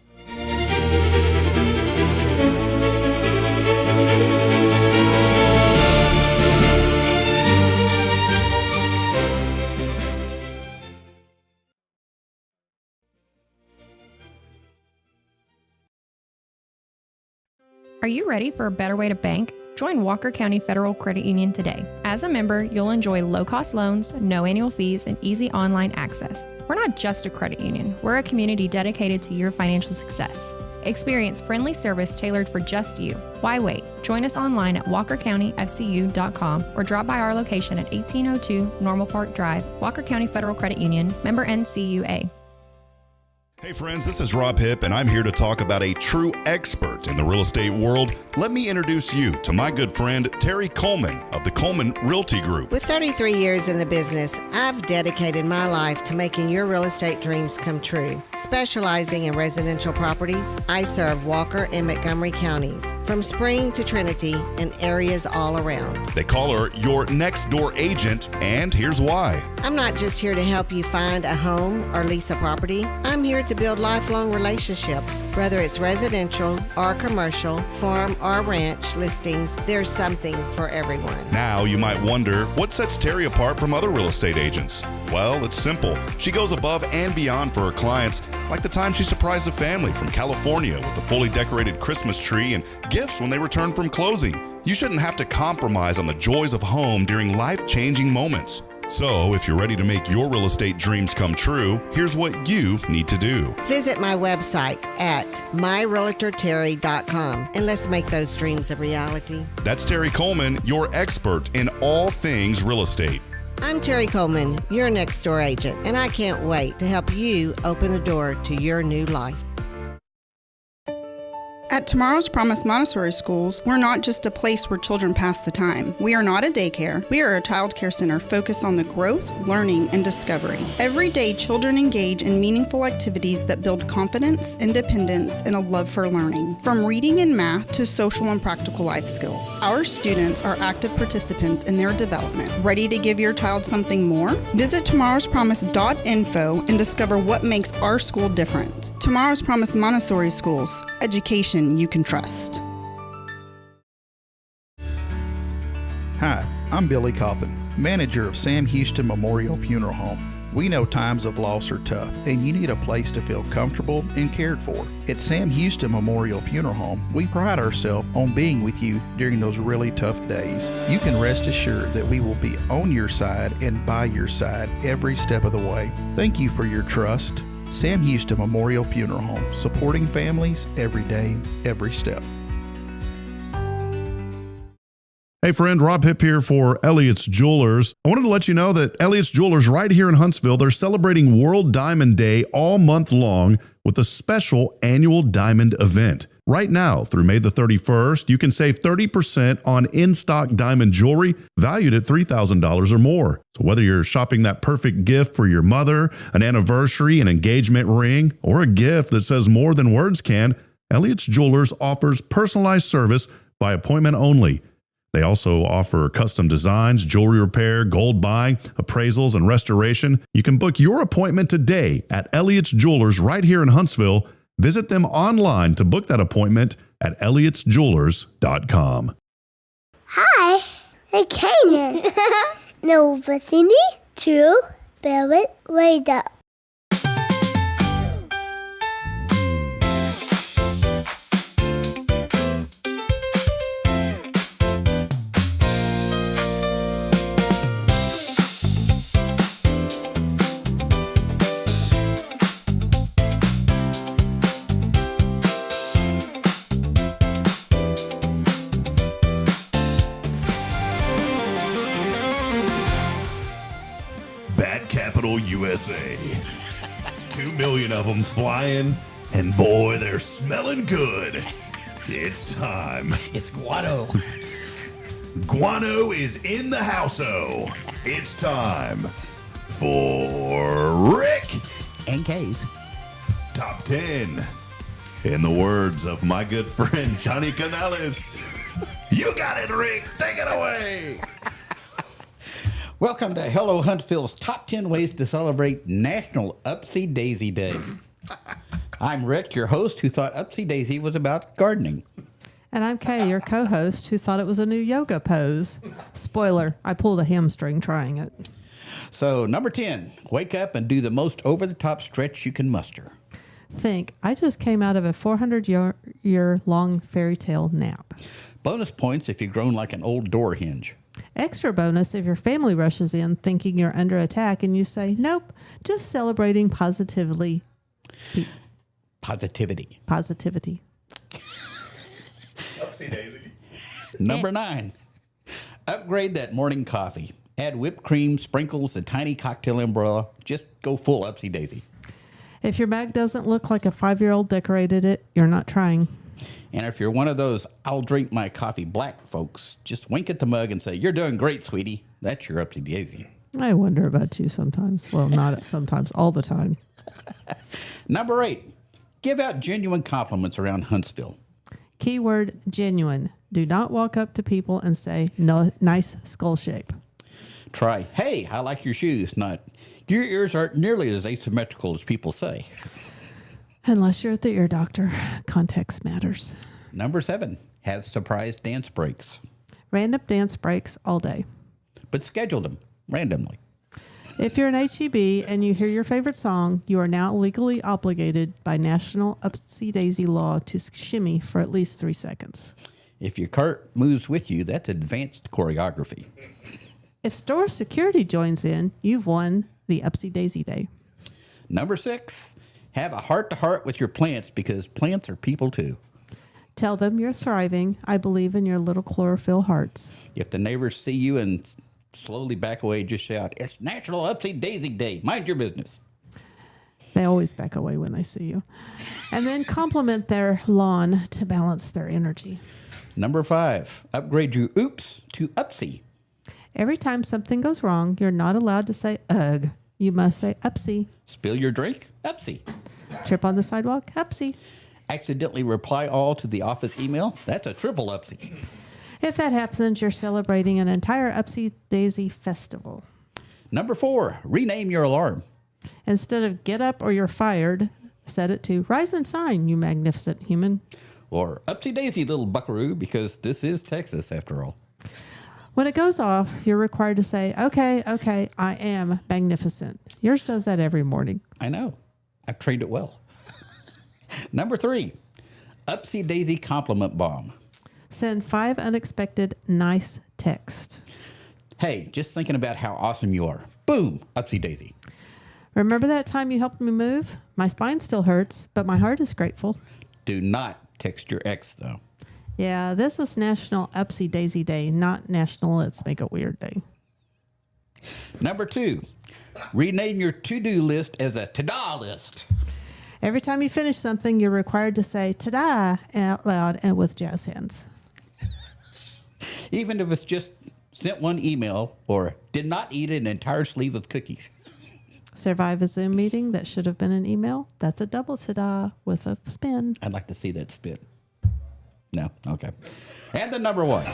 Are you ready for a better way to bank? Join Walker County Federal Credit Union today. As a member, you'll enjoy low-cost loans, no annual fees, and easy online access. We're not just a credit union. We're a community dedicated to your financial success. Experience friendly service tailored for just you. Why wait? Join us online at walkercountyfcu.com or drop by our location at 1802 Normal Park Drive, Walker County Federal Credit Union, member NCUA. Hey friends, this is Rob Hipp, and I'm here to talk about a true expert in the real estate world. Let me introduce you to my good friend, Terry Coleman of the Coleman Realty Group. With 33 years in the business, I've dedicated my life to making your real estate dreams come true. Specializing in residential properties, I serve Walker and Montgomery counties, from Spring to Trinity and areas all around. They call her your next door agent, and here's why. I'm not just here to help you find a home or lease a property. I'm here to build lifelong relationships. Whether it's residential or commercial, farm or ranch listings, there's something for everyone. Now you might wonder, what sets Terry apart from other real estate agents? Well, it's simple. She goes above and beyond for her clients, like the time she surprised a family from California with a fully decorated Christmas tree and gifts when they returned from closing. You shouldn't have to compromise on the joys of home during life-changing moments. So, if you're ready to make your real estate dreams come true, here's what you need to do. Visit my website at myrealtorterry.com and let's make those dreams a reality. That's Terry Coleman, your expert in all things real estate. I'm Terry Coleman, your next door agent, and I can't wait to help you open the door to your new life. At Tomorrow's Promise Montessori Schools, we're not just a place where children pass the time. We are not a daycare. We are a child care center focused on the growth, learning, and discovery. Every day, children engage in meaningful activities that build confidence, independence, and a love for learning. From reading and math to social and practical life skills, our students are active participants in their development. Ready to give your child something more? Visit tomorrowspromise.info and discover what makes our school different. Tomorrow's Promise Montessori Schools. Education you can trust. Hi, I'm Billy Cawthon, manager of Sam Houston Memorial Funeral Home. We know times of loss are tough, and you need a place to feel comfortable and cared for. At Sam Houston Memorial Funeral Home, we pride ourselves on being with you during those really tough days. You can rest assured that we will be on your side and by your side every step of the way. Thank you for your trust. Sam Houston Memorial Funeral Home, supporting families every day, every step. Hey friend, Rob Hipp here for Elliott's Jewelers. I wanted to let you know that Elliott's Jewelers right here in Huntsville, they're celebrating World Diamond Day all month long with a special annual diamond event. Right now, through May the 31st, you can save 30% on in-stock diamond jewelry valued at $3,000 or more. So whether you're shopping that perfect gift for your mother, an anniversary, an engagement ring, or a gift that says more than words can, Elliott's Jewelers offers personalized service by appointment only. They also offer custom designs, jewelry repair, gold buying, appraisals, and restoration. You can book your appointment today at Elliott's Jewelers right here in Huntsville. Visit them online to book that appointment at elliotsjewelers.com. Hi, Hey, Canaan. No, Bethany, to Barrett Radar. Bat Capital USA. 2 million of them flying, and boy, they're smelling good. It's time. It's guano. Guano is in the house-o. It's time for Rick And Kaye's Top 10. In the words of my good friend Johnny Canales, you got it, Rick. Take it away. Welcome to Hello Huntsville's Top 10 Ways to Celebrate National Upsy Daisy Day. I'm Rick, your host, who thought Upsy Daisy was about gardening. And I'm Kaye, your co-host, who thought it was a new yoga pose. Spoiler, I pulled a hamstring trying it. So, number 10, wake up and do the most over-the-top stretch you can muster. Think, I just came out of a 400-year-long fairy tale nap. Bonus points if you've grown like an old door hinge. Extra bonus if your family rushes in thinking you're under attack and you say, nope, just celebrating positively. Positivity. Positivity. Upsy daisy. Number 9, upgrade that morning coffee. Add whipped cream, sprinkles, a tiny cocktail umbrella. Just go full Upsy Daisy. If your bag doesn't look like a 5-year-old decorated it, you're not trying. And if you're one of those I'll drink my coffee black folks, just wink at the mug and say, you're doing great, sweetie. That's your Upsy Daisy. I wonder about you sometimes. Well, not sometimes, all the time. Number 8, give out genuine compliments around Huntsville. Keyword genuine. Do not walk up to people and say, no, nice skull shape. Try, hey, I like your shoes, not, your ears aren't nearly as asymmetrical as people say. Unless you're at the ear doctor, context matters. Number 7, have surprise dance breaks. Random dance breaks all day. But schedule them randomly. If you're an HEB and you hear your favorite song, you are now legally obligated by national Upsy Daisy law to shimmy for at least 3 seconds. If your cart moves with you, that's advanced choreography. If store security joins in, you've won the Upsy Daisy Day. Number 6, have a heart-to-heart with your plants because plants are people too. Tell them you're thriving. I believe in your little chlorophyll hearts. If the neighbors see you and slowly back away, just shout, it's National Upsy Daisy Day. Mind your business. They always back away when they see you. And then compliment their lawn to balance their energy. Number 5, upgrade your oops to upsy. Every time something goes wrong, you're not allowed to say ugh. You must say upsy. Spill your drink? Upsy. Trip on the sidewalk? Upsy. Accidentally reply all to the office email? That's a triple upsy. If that happens, you're celebrating an entire Upsy Daisy festival. Number 4, rename your alarm. Instead of get up or you're fired, set it to rise and shine, you magnificent human. Or Upsy Daisy, little buckaroo, because this is Texas after all. When it goes off, you're required to say, okay, I am magnificent. Yours does that every morning. I know. I've trained it well. Number 3, Upsy Daisy compliment bomb. Send 5 unexpected nice texts. Hey, just thinking about how awesome you are. Boom, Upsy Daisy. Remember that time you helped me move? My spine still hurts, but my heart is grateful. Do not text your ex, though. Yeah, this is National Upsy Daisy Day, not National Let's Make It Weird Day. Number 2, rename your to-do list as a ta-da list. Every time you finish something, you're required to say ta-da out loud and with jazz hands. Even if it's just sent one email or did not eat an entire sleeve of cookies. Survive a Zoom meeting that should have been an email. That's a double ta-da with a spin. I'd like to see that spin. No? Okay. And the number 1,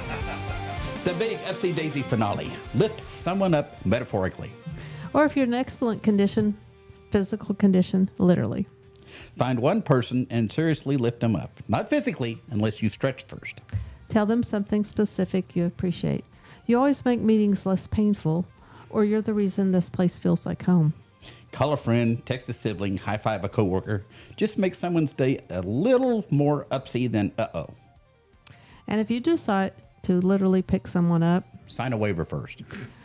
the big Upsy Daisy finale. Lift someone up metaphorically. Or if you're in excellent condition, physical condition, literally. Find one person and seriously lift them up. Not physically, unless you stretch first. Tell them something specific you appreciate. You always make meetings less painful, or you're the reason this place feels like home. Call a friend, text a sibling, high five a coworker. Just make someone's day a little more upsy than uh-oh. And if you decide to literally pick someone up, sign a waiver first.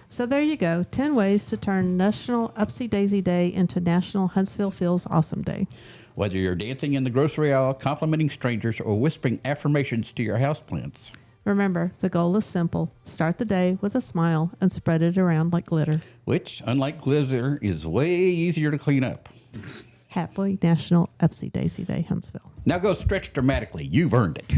So there you go. 10 ways to turn National Upsy Daisy Day into National Huntsville Feels Awesome Day. Whether you're dancing in the grocery aisle, complimenting strangers, or whispering affirmations to your houseplants. Remember, the goal is simple. Start the day with a smile and spread it around like glitter. Which, unlike glitter, is way easier to clean up. Happy National Upsy Daisy Day, Huntsville. Now go stretch dramatically. You've earned it.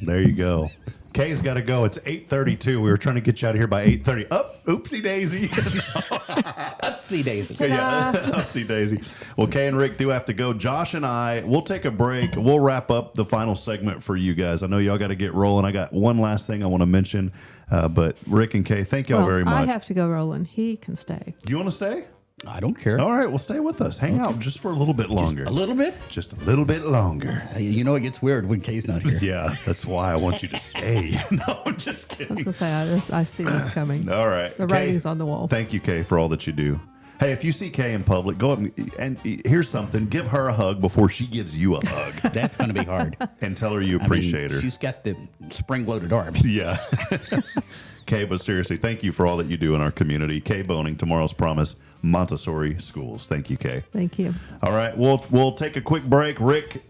There you go. Kay's got to go. It's 8:32. We were trying to get you out of here by 8:30. Oopsie daisy. Upsy daisy. Yeah, upsy daisy. Well, Kay and Rick do have to go. Josh and I, we'll take a break. We'll wrap up the final segment for you guys. I know y'all got to get rolling. I got one last thing I want to mention. But Rick and Kay, thank y'all very much. I have to go rolling. He can stay. Do you want to stay? I don't care. All right, well, stay with us. Hang out just for a little bit longer. Just a little bit? Just a little bit longer. You know, it gets weird when Kay's not here. Yeah, that's why I want you to stay. No, I'm just I kidding. was going to say, I see this coming. All right. The writing's on the wall. Thank you, Kay, for all that you do. Hey, if you see Kay in public, go up and here's something. Give her a hug before she gives you a hug. That's going to be hard. And tell her you appreciate her. She's got the spring-loaded arms. Yeah. Kay, but seriously, thank you for all that you do in our community. Kaye Boehning, Tomorrow's Promise, Montessori Schools. Thank you, Kay. Thank you. All right, we'll take a quick break. Rick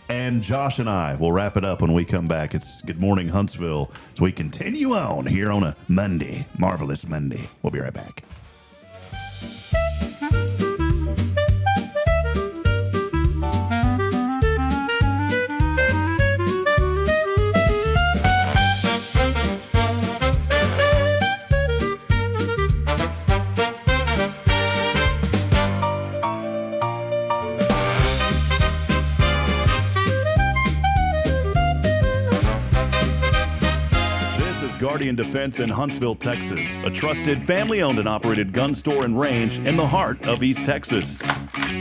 and Josh and I will wrap it up when we come back. It's Good Morning Huntsville as we continue on here on a Monday, marvelous Monday. We'll be right back. Guardian Defense in Huntsville, Texas, a trusted family-owned and operated gun store and range in the heart of East Texas.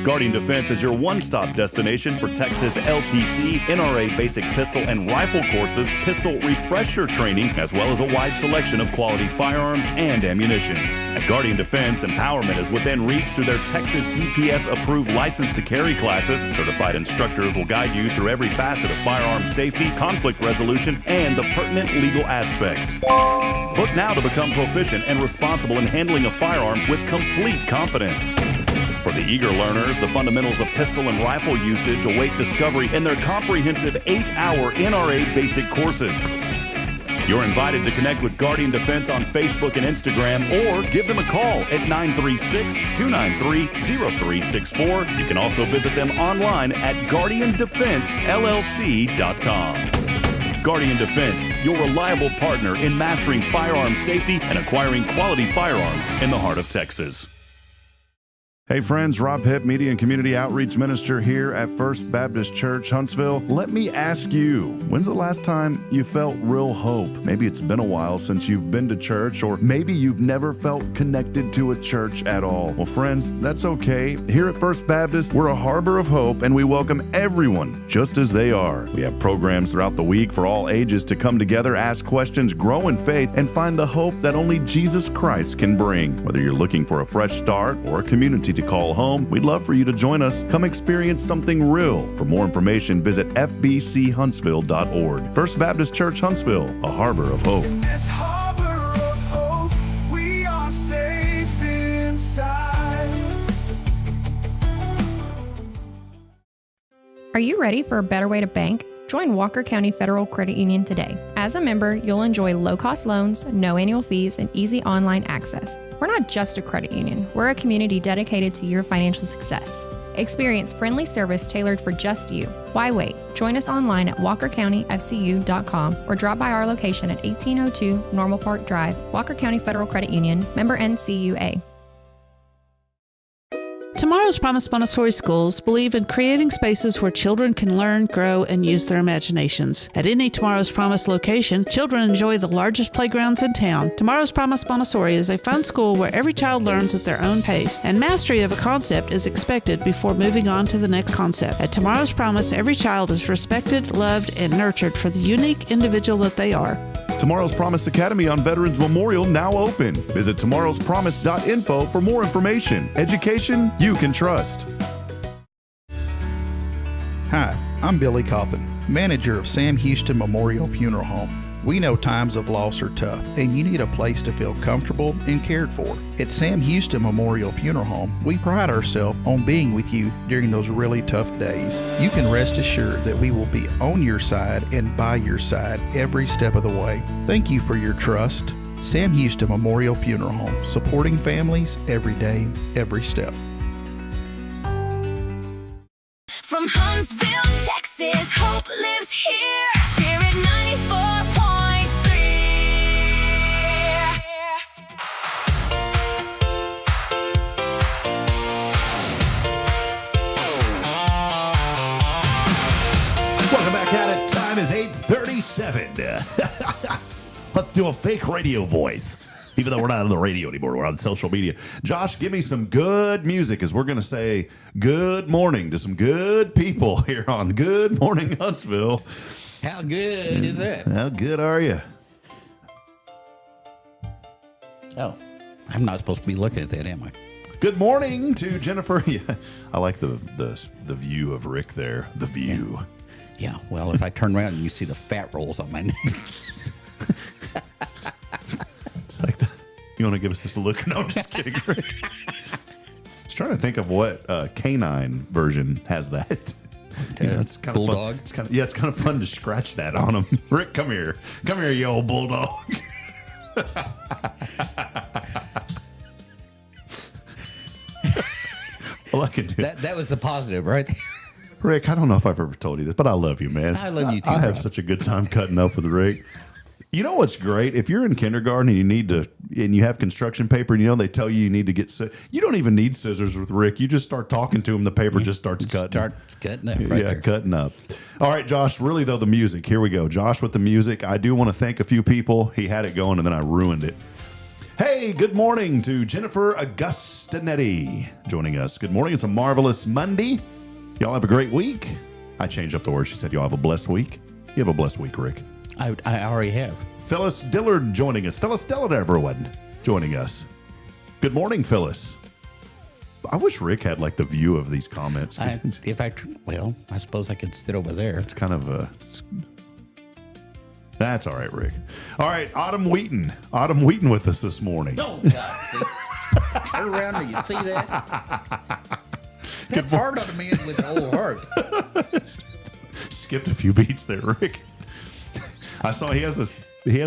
Guardian Defense is your one-stop destination for Texas LTC, NRA basic pistol and rifle courses, pistol refresher training, as well as a wide selection of quality firearms and ammunition. At Guardian Defense, empowerment is within reach through their Texas DPS-approved license to carry classes. Certified instructors will guide you through every facet of firearm safety, conflict resolution, and the pertinent legal aspects. Book now to become proficient and responsible in handling a firearm with complete confidence. For the eager learners, the fundamentals of pistol and rifle usage await discovery in their comprehensive 8-hour NRA basic courses. You're invited to connect with Guardian Defense on Facebook and Instagram or give them a call at 936-293-0364. You can also visit them online at guardiandefensellc.com. Guardian Defense, your reliable partner in mastering firearm safety and acquiring quality firearms in the heart of Texas. Hey friends, Rob Hipp, Media and Community Outreach Minister here at First Baptist Church, Huntsville. Let me ask you, when's the last time you felt real hope? Maybe it's been a while since you've been to church, or maybe you've never felt connected to a church at all. Well, friends, that's okay. Here at First Baptist, we're a harbor of hope, and we welcome everyone just as they are. We have programs throughout the week for all ages to come together, ask questions, grow in faith, and find the hope that only Jesus Christ can bring. Whether you're looking for a fresh start or a community to call home, we'd love for you to join us. Come experience something real. For more information, visit fbchuntsville.org. First Baptist Church, Huntsville, a harbor of hope. In this harbor of hope, we are safe inside. Are you ready for a better way to bank? Join Walker County Federal Credit Union today. As a member, you'll enjoy low-cost loans, no annual fees, and easy online access. We're not just a credit union. We're a community dedicated to your financial success. Experience friendly service tailored for just you. Why wait? Join us online at walkercountyfcu.com or drop by our location at 1802 Normal Park Drive, Walker County Federal Credit Union, member NCUA. Tomorrow's Promise Montessori Schools believe in creating spaces where children can learn, grow, and use their imaginations. At any Tomorrow's Promise location, children enjoy the largest playgrounds in town. Tomorrow's Promise Montessori is a fun school where every child learns at their own pace, and mastery of a concept is expected before moving on to the next concept. At Tomorrow's Promise, every child is respected, loved, and nurtured for the unique individual that they are. Tomorrow's Promise Academy on Veterans Memorial now open. Visit tomorrowspromise.info for more information. Education you can trust. Hi, I'm Billy Cawthon, manager of Sam Houston Memorial Funeral Home. We know times of loss are tough, and you need a place to feel comfortable and cared for. At Sam Houston Memorial Funeral Home, we pride ourselves on being with you during those really tough days. You can rest assured that we will be on your side and by your side every step of the way. Thank you for your trust. Sam Houston Memorial Funeral Home, supporting families every day, every step. From Huntsville, Texas, hope lives here. Spirit 94.3. Welcome back at it. Time is 8:37. Let's do a fake radio voice. Even though we're not on the radio anymore, we're on social media. Josh, give me some good music as we're going to say good morning to some good people here on Good Morning Huntsville. How good is that? How good are you? Oh, I'm not supposed to be looking at that, am I? Good morning to Jennifer. Yeah, I like the view of Rick there. The view. Yeah, well, if I turn around and you see the fat rolls on my neck. You want to give us just a look? No, I'm just kidding. Rick. Just trying to think of what canine version has that. It's kind bulldog. Of fun. It's kind of fun to scratch that on him. Rick, come here, you old bulldog. Well, I can do that was the positive, right? Rick, I don't know if I've ever told you this, but I love you, man. I love you too. I have Rob. such a good time cutting up with Rick. You know what's great? If you're in kindergarten and you have construction paper, and they tell you need to get you don't even need scissors with Rick. You just start talking to him. The paper just starts cutting. Starts cutting up right there. Cutting up. All right, Josh, really though, the music. Here we go. Josh with the music. I do want to thank a few people. He had it going and then I ruined it. Hey, good morning to Jennifer Augustinetti joining us. Good morning. It's a marvelous Monday. Y'all have a great week. I changed up the word. She said y'all have a blessed week. You have a blessed week, Rick. I already have. Phyllis Dillard joining us. Phyllis Dillard, everyone, joining us. Good morning, Phyllis. I wish Rick had like the view of these comments. I suppose I could sit over there. It's kind of a... That's all right, Rick. All right, Autumn Wheaton. Autumn Wheaton with us this morning. Oh, God. Turn around and you see that? That's hard on a man with an old heart. Skipped a few beats there, Rick. I saw he has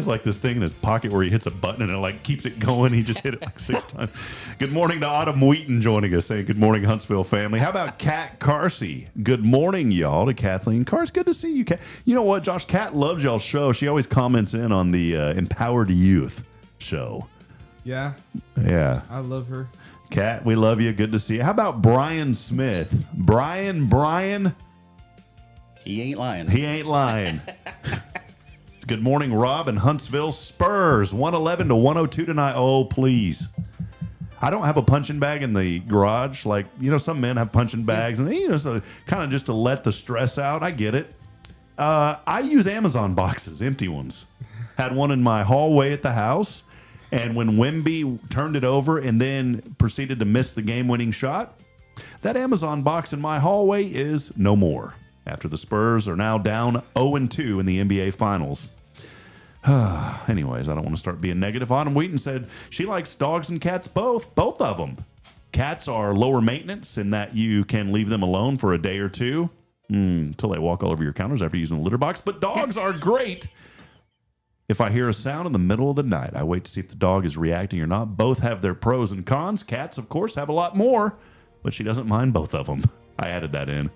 like this thing in his pocket where he hits a button and it like keeps it going. He just hit it like 6 times. Good morning to Autumn Wheaton joining us, saying good morning, Huntsville family. How about Kat Carsey? Good morning, y'all, to Kathleen Cars. Good to see you, Kat. You know what, Josh? Kat loves y'all's show. She always comments in on the Empowered Youth show. Yeah. Yeah. I love her. Kat, we love you. Good to see you. How about Brian Smith? Brian. He ain't lying. He ain't lying. Good morning, Rob and Huntsville. Spurs 111 to 102 tonight. Oh, please. I don't have a punching bag in the garage. Like, some men have punching bags and, so kind of just to let the stress out. I get it. I use Amazon boxes, empty ones. Had one in my hallway at the house. And when Wemby turned it over and then proceeded to miss the game-winning shot, that Amazon box in my hallway is no more. After the Spurs are now down 0-2 in the NBA Finals. Anyways, I don't want to start being negative. Autumn Wheaton said she likes dogs and cats both of them. Cats are lower maintenance in that you can leave them alone for a day or two until they walk all over your counters after using a litter box. But dogs are great. If I hear a sound in the middle of the night, I wait to see if the dog is reacting or not. Both have their pros and cons. Cats, of course, have a lot more, but she doesn't mind both of them. I added that in.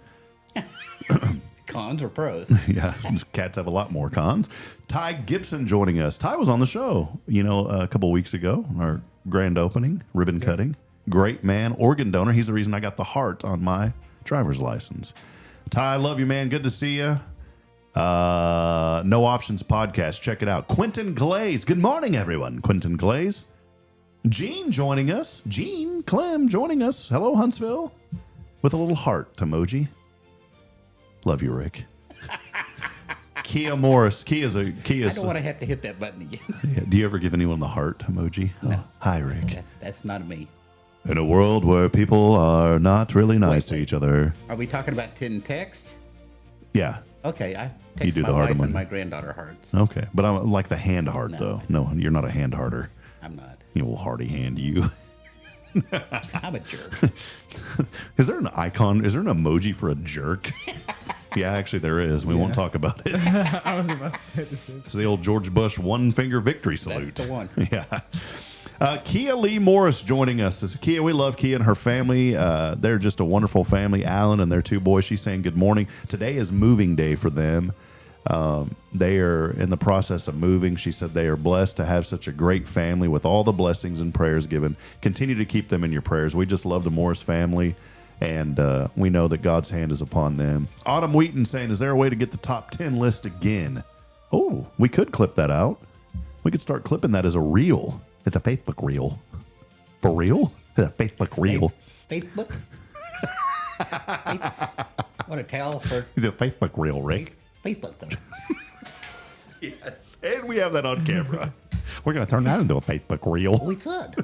Cons or pros? Yeah, cats have a lot more cons. Ty Gibson joining us. Ty was on the show, a couple weeks ago, our grand opening, ribbon cutting. Great man, organ donor. He's the reason I got the heart on my driver's license. Ty, love you, man. Good to see you. No Options Podcast. Check it out. Quentin Glaze. Good morning, everyone. Quentin Glaze. Gene joining us. Gene Clem joining us. Hello, Huntsville. With a little heart emoji. Love you, Rick. Kaye Morris. Kaye's. I don't want to have to hit that button again. Yeah, do you ever give anyone the heart emoji? No. Oh, hi, Rick. That's not me. In a world where people are not really nice to each other. Are we talking about 10 text? Yeah. Okay, I You text do my the heart wife emoji. and my granddaughter hearts. Okay, but I'm like the hand heart though. No, you're not a hand hearter. I'm not. You will hearty hand you. I'm a jerk. Is there an icon? Is there an emoji for a jerk? Yeah, actually there is. We won't talk about it. I was about to say the same. It's the old George Bush one finger victory salute. That's the one. Yeah. Kaye Lee Morris joining us. Kaye, we love Kaye and her family. They're just a wonderful family. Alan and their two boys. She's saying good morning. Today is moving day for them. They are in the process of moving. She said they are blessed to have such a great family with all the blessings and prayers given. Continue to keep them in your prayers. We just love the Morris family, and we know that God's hand is upon them. Autumn Wheaton saying, is there a way to get the top 10 list again? Oh, we could clip that out. We could start clipping that as a reel. It's a Facebook reel. For real? It's a Facebook reel. Facebook? What a tell for The Facebook reel, Rick. Facebook. Yes, and we have that on camera. We're going to turn that into a Facebook reel. We could.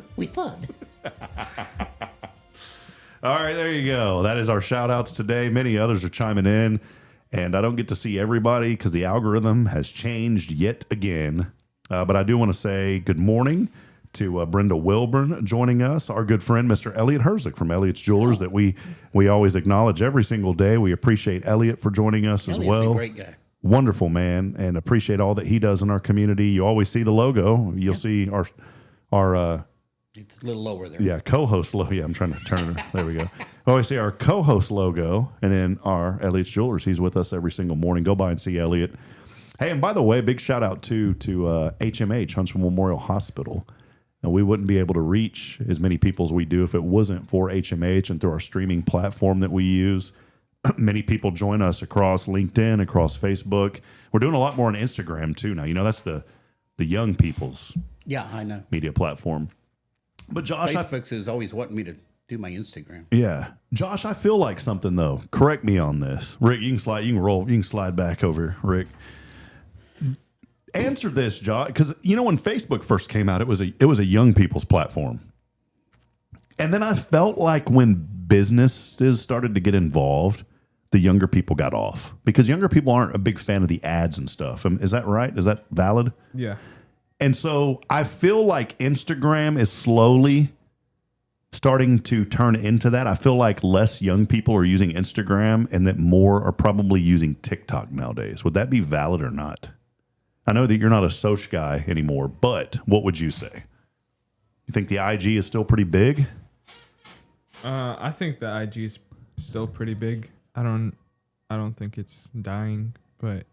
All right, there you go. That is our shout outs today. Many others are chiming in, and I don't get to see everybody because the algorithm has changed yet again. But I do want to say good morning to Brenda Wilburn joining us, our good friend, Mr. Elliot Herzig from Elliot's Jewelers, that we always acknowledge every single day. We appreciate Elliot for joining us as well. Elliot's a great guy. Wonderful man, and appreciate all that he does in our community. You always see the logo. You'll see our It's a little lower there. yeah, co-host logo. Yeah, I'm trying to turn it. There we go. Always see our co-host logo, and then our Elliot's Jewelers. He's with us every single morning. Go by and see Elliot. Hey, and by the way, big shout out to HMH, Huntsville Memorial Hospital. And we wouldn't be able to reach as many people as we do if it wasn't for HMH and through our streaming platform that we use. Many people join us across LinkedIn, across Facebook. We're doing a lot more on Instagram too now. You know, that's the young people's Yeah, I know. media platform. But Josh, Facebook is always wanting me to do my Instagram. yeah, Josh, I feel like something though. Correct me on this, Rick. You can slide back over, Rick. Answer this, Josh, because you know when Facebook first came out, it was a young people's platform, and then I felt like when businesses started to get involved, the younger people got off because younger people aren't a big fan of the ads and stuff. Is that right? Is that valid? Yeah. And so I feel like Instagram is slowly starting to turn into that. I feel like less young people are using Instagram and that more are probably using TikTok nowadays. Would that be valid or not? I know that you're not a soch guy anymore, but what would you say? You think the IG is still pretty big? I think the IG is still pretty big. I don't think it's dying, but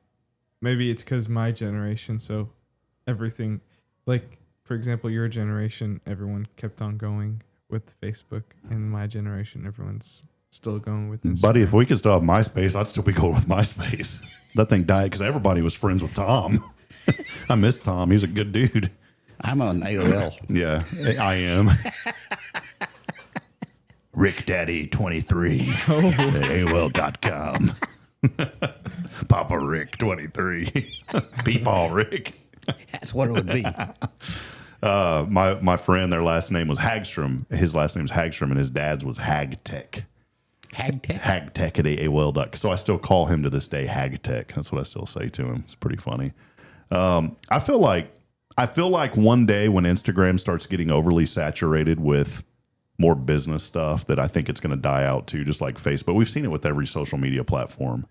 maybe it's because my generation. So everything, like for example, your generation, everyone kept on going with Facebook, and my generation, everyone's still going with Instagram. Buddy, if we could still have MySpace, I'd still be going with MySpace. That thing died because everybody was friends with Tom. I miss Tom. He's a good dude. I'm on AOL. Yeah, I am. Rick Daddy 23 at AOL.com. Papa Rick 23. Peepaw Rick. That's what it would be. My friend, their last name was Hagstrom. His last name was Hagstrom, and his dad's was Hagtech. Hagtech? Hagtech at AOL.com. So I still call him to this day Hagtech. That's what I still say to him. It's pretty funny. I feel like one day when Instagram starts getting overly saturated with more business stuff, that I think it's going to die out too, just like Facebook. We've seen it with every social media platform.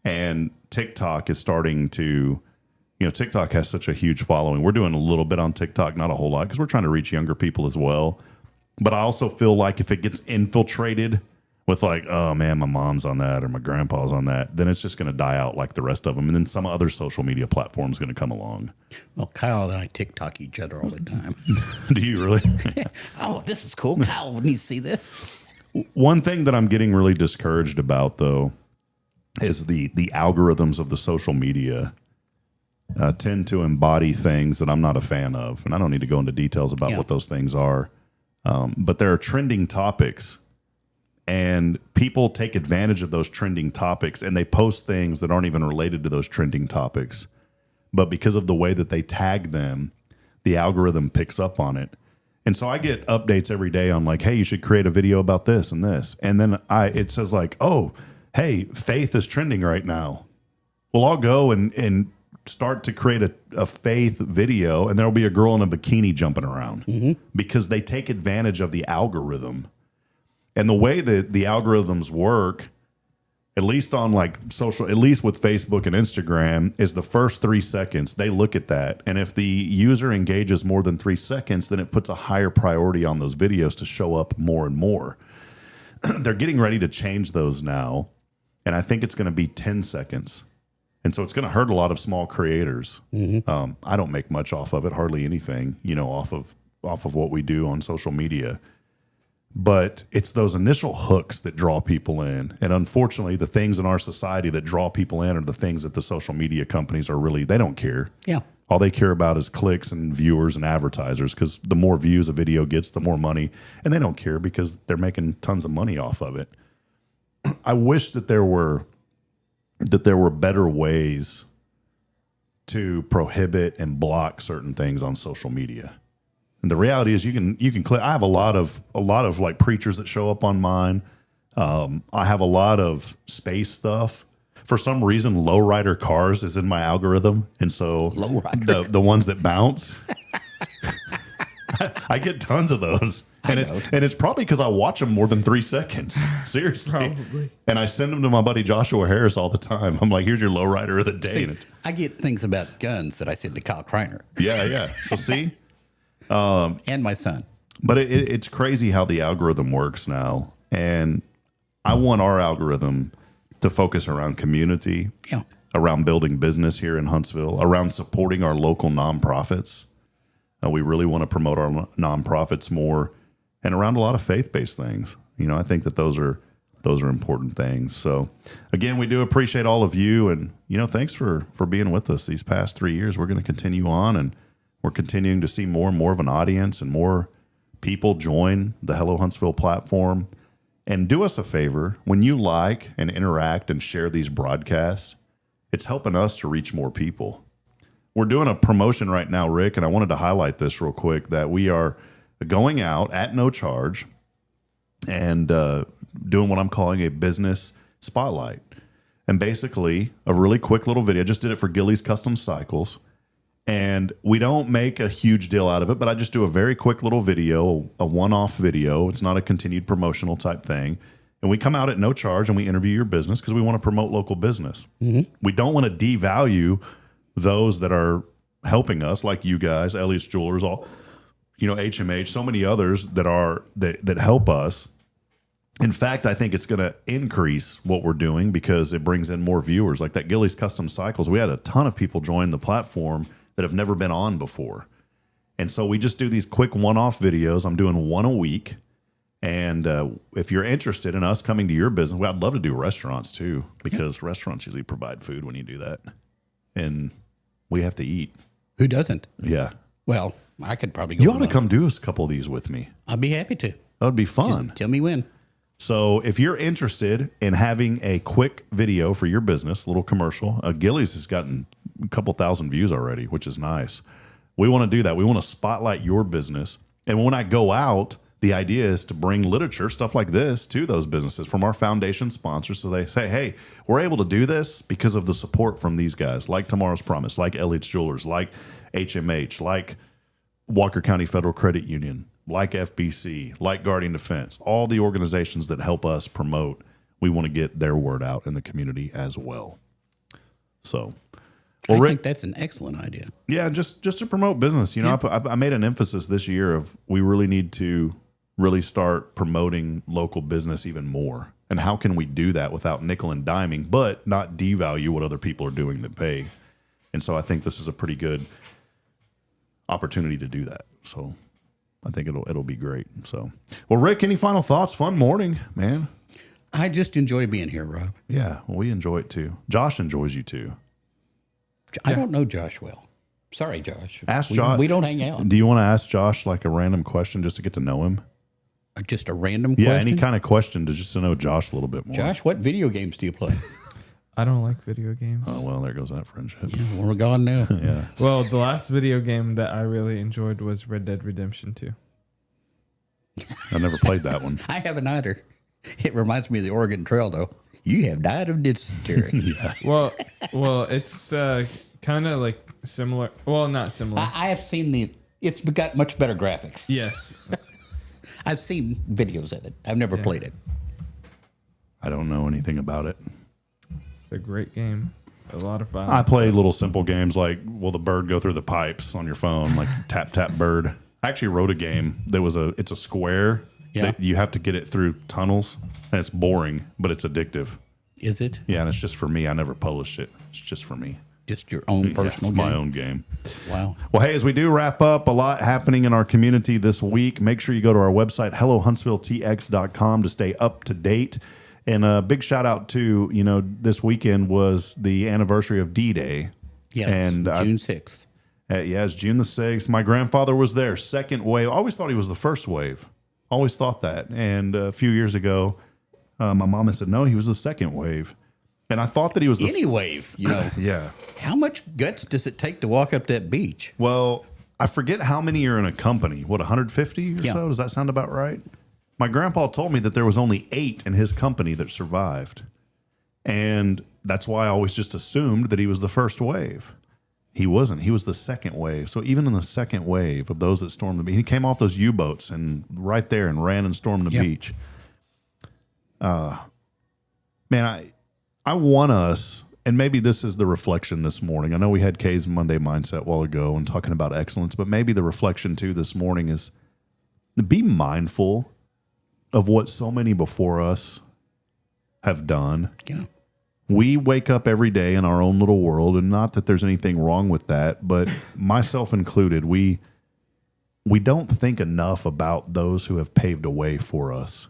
And TikTok is starting to, TikTok has such a huge following. We're doing a little bit on TikTok, not a whole lot, because we're trying to reach younger people as well. But I also feel like if it gets infiltrated with like, oh man, my mom's on that or my grandpa's on that, then it's just going to die out like the rest of them. And then some other social media platform is going to come along. Well, Kyle and I TikTok each other all the time. Do you really? Oh, this is cool. Kyle needs to see this. One thing that I'm getting really discouraged about, though, is the algorithms of the social media tend to embody things that I'm not a fan of. And I don't need to go into details about what those things are. But there are trending topics. And people take advantage of those trending topics and they post things that aren't even related to those trending topics. But because of the way that they tag them, the algorithm picks up on it. And so I get updates every day on like, hey, you should create a video about this and this. And then it says like, oh, hey, faith is trending right now. Well, I'll go and start to create a faith video, and there'll be a girl in a bikini jumping around because they take advantage of the algorithm. And the way that the algorithms work, at least on like social, at least with Facebook and Instagram, is the first 3 seconds, they look at that. And if the user engages more than 3 seconds, then it puts a higher priority on those videos to show up more and more. They're getting ready to change those now. And I think it's going to be 10 seconds. And so it's going to hurt a lot of small creators. I don't make much off of it, hardly anything, off of what we do on social media. But it's those initial hooks that draw people in. And unfortunately, the things in our society that draw people in are the things that the social media companies are really, they don't care. Yeah. All they care about is clicks and viewers and advertisers, because the more views a video gets, the more money. And they don't care because they're making tons of money off of it. I wish that there were better ways to prohibit and block certain things on social media. And the reality is you can click. I have a lot of like preachers that show up on mine. I have a lot of space stuff. For some reason, lowrider cars is in my algorithm. And so the ones that bounce, I get tons of those. And it's probably because I watch them more than 3 seconds. Seriously. Probably. And I send them to my buddy Joshua Harris all the time. I'm like, here's your lowrider of the day. See, I get things about guns that I send to Kyle Kreiner. Yeah. So see? And my son. But it's crazy how the algorithm works now. And I want our algorithm to focus around community, around building business here in Huntsville, around supporting our local nonprofits. We really want to promote our nonprofits more, and around a lot of faith-based things. I think that those are important things. So again, we do appreciate all of you, and thanks for being with us these past 3 years. We're going to continue on, and we're continuing to see more and more of an audience and more people join the Hello Huntsville platform. And do us a favor, when you like and interact and share these broadcasts, it's helping us to reach more people. We're doing a promotion right now, Rick, and I wanted to highlight this real quick, that we are going out at no charge and doing what I'm calling a business spotlight. And basically, a really quick little video. I just did it for Gilly's Custom Cycles. And we don't make a huge deal out of it, but I just do a very quick little video, a one-off video. It's not a continued promotional type thing. And we come out at no charge and we interview your business because we want to promote local business. We don't want to devalue those that are helping us, like you guys, Elliot's Jewelers, all, HMH, so many others that help us. In fact, I think it's going to increase what we're doing because it brings in more viewers. Like that Gilly's Custom Cycles, we had a ton of people join the platform that have never been on before. And so we just do these quick one-off videos. I'm doing one a week. And if you're interested in us coming to your business, well, I'd love to do restaurants too, because restaurants usually provide food when you do that. And we have to eat. Who doesn't? Yeah. Well, I could probably go. You ought to come do a couple of these with me. I'd be happy to. That would be fun. Just tell me when. So if you're interested in having a quick video for your business, a little commercial, Gilly's has gotten a couple thousand views already, which is nice. We want to do that. We want to spotlight your business. And when I go out, the idea is to bring literature, stuff like this, to those businesses from our foundation sponsors. So they say, hey, we're able to do this because of the support from these guys, like Tomorrow's Promise, like Elliot's Jewelers, like HMH, like Walker County Federal Credit Union, like FBC, like Guardian Defense, all the organizations that help us promote. We want to get their word out in the community as well. So, I think that's an excellent idea. Yeah, just to promote business. I made an emphasis this year of we really need to really start promoting local business even more. And how can we do that without nickel and diming, but not devalue what other people are doing that pay? And so I think this is a pretty good opportunity to do that. So I think it'll be great. So, well, Rick, any final thoughts? Fun morning, man. I just enjoy being here, Rob. Yeah, well, we enjoy it too. Josh enjoys you too. I don't know Josh well. Sorry, Josh. Ask Josh. We don't hang out. Do you want to ask Josh like a random question just to get to know him? Just a random question? Yeah, any kind of question just to know Josh a little bit more. Josh, what video games do you play? I don't like video games. Oh, well, there goes that friendship. Yeah, we're gone now. Yeah. Well, the last video game that I really enjoyed was Red Dead Redemption 2. I never played that one. I haven't either. It reminds me of the Oregon Trail, though. You have died of dysentery. Yeah. Well, it's kind of like similar. Well, not similar. I have seen these. It's got much better graphics. Yes. I've seen videos of it. I've never played it. I don't know anything about it. It's a great game. A lot of fun. I play little simple games like, will the bird go through the pipes on your phone? Like tap, tap, bird. I actually wrote a game that it's a square. Yeah. That you have to get it through tunnels, and it's boring, but it's addictive. Is it? Yeah, and it's just for me. I never published it. It's just for me. Just your own personal it's game? my own game. Wow. Well, hey, as we do wrap up, a lot happening in our community this week. Make sure you go to our website, hellohuntsvilletx.com, to stay up to date. And a big shout out to, this weekend was the anniversary of D-Day. Yes, and June 6th. Yeah, it's June the 6th. My grandfather was there, second wave. I always thought he was the first wave. Always thought that. And a few years ago, my mom had said, no, he was the second wave. And I thought that he was the Any wave, Yeah. How much guts does it take to walk up that beach? Well, I forget how many are in a company. What, 150 or so? Does that sound about right? My grandpa told me that there was only 8 in his company that survived. And that's why I always just assumed that he was the first wave. He wasn't. He was the second wave. So even in the second wave of those that stormed the beach, he came off those U-boats and right there and ran and stormed the beach. Man, I want us, and maybe this is the reflection this morning. I know we had Kaye's Monday Mindset a while ago and talking about excellence, but maybe the reflection too this morning is be mindful of what so many before us have done. Yeah. We wake up every day in our own little world, and not that there's anything wrong with that, but myself included, we don't think enough about those who have paved a way for us.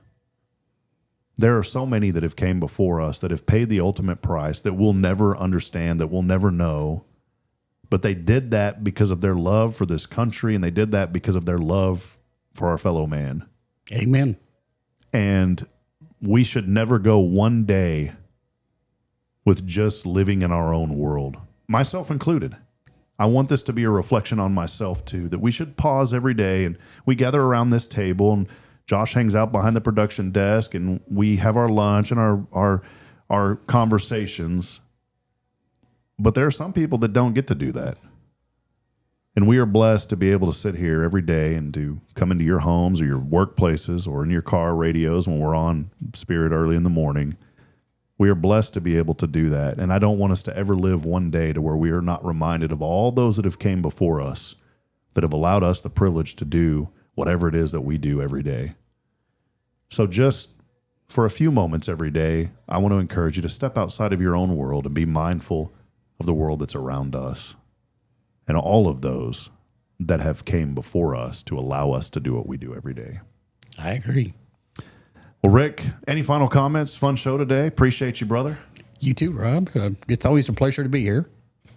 There are so many that have came before us that have paid the ultimate price that we'll never understand, that we'll never know. But they did that because of their love for this country, and they did that because of their love for our fellow man. Amen. And we should never go one day with just living in our own world, myself included. I want this to be a reflection on myself too, that we should pause every day and we gather around this table, and Josh hangs out behind the production desk, and we have our lunch and our conversations. But there are some people that don't get to do that. And we are blessed to be able to sit here every day and to come into your homes or your workplaces or in your car radios when we're on Spirit early in the morning. We are blessed to be able to do that. And I don't want us to ever live one day to where we are not reminded of all those that have came before us, that have allowed us the privilege to do whatever it is that we do every day. So just for a few moments every day, I want to encourage you to step outside of your own world and be mindful of the world that's around us and all of those that have came before us to allow us to do what we do every day. I agree. Well, Rick, any final comments? Fun show today. Appreciate you, brother. You too, Rob. It's always a pleasure to be here.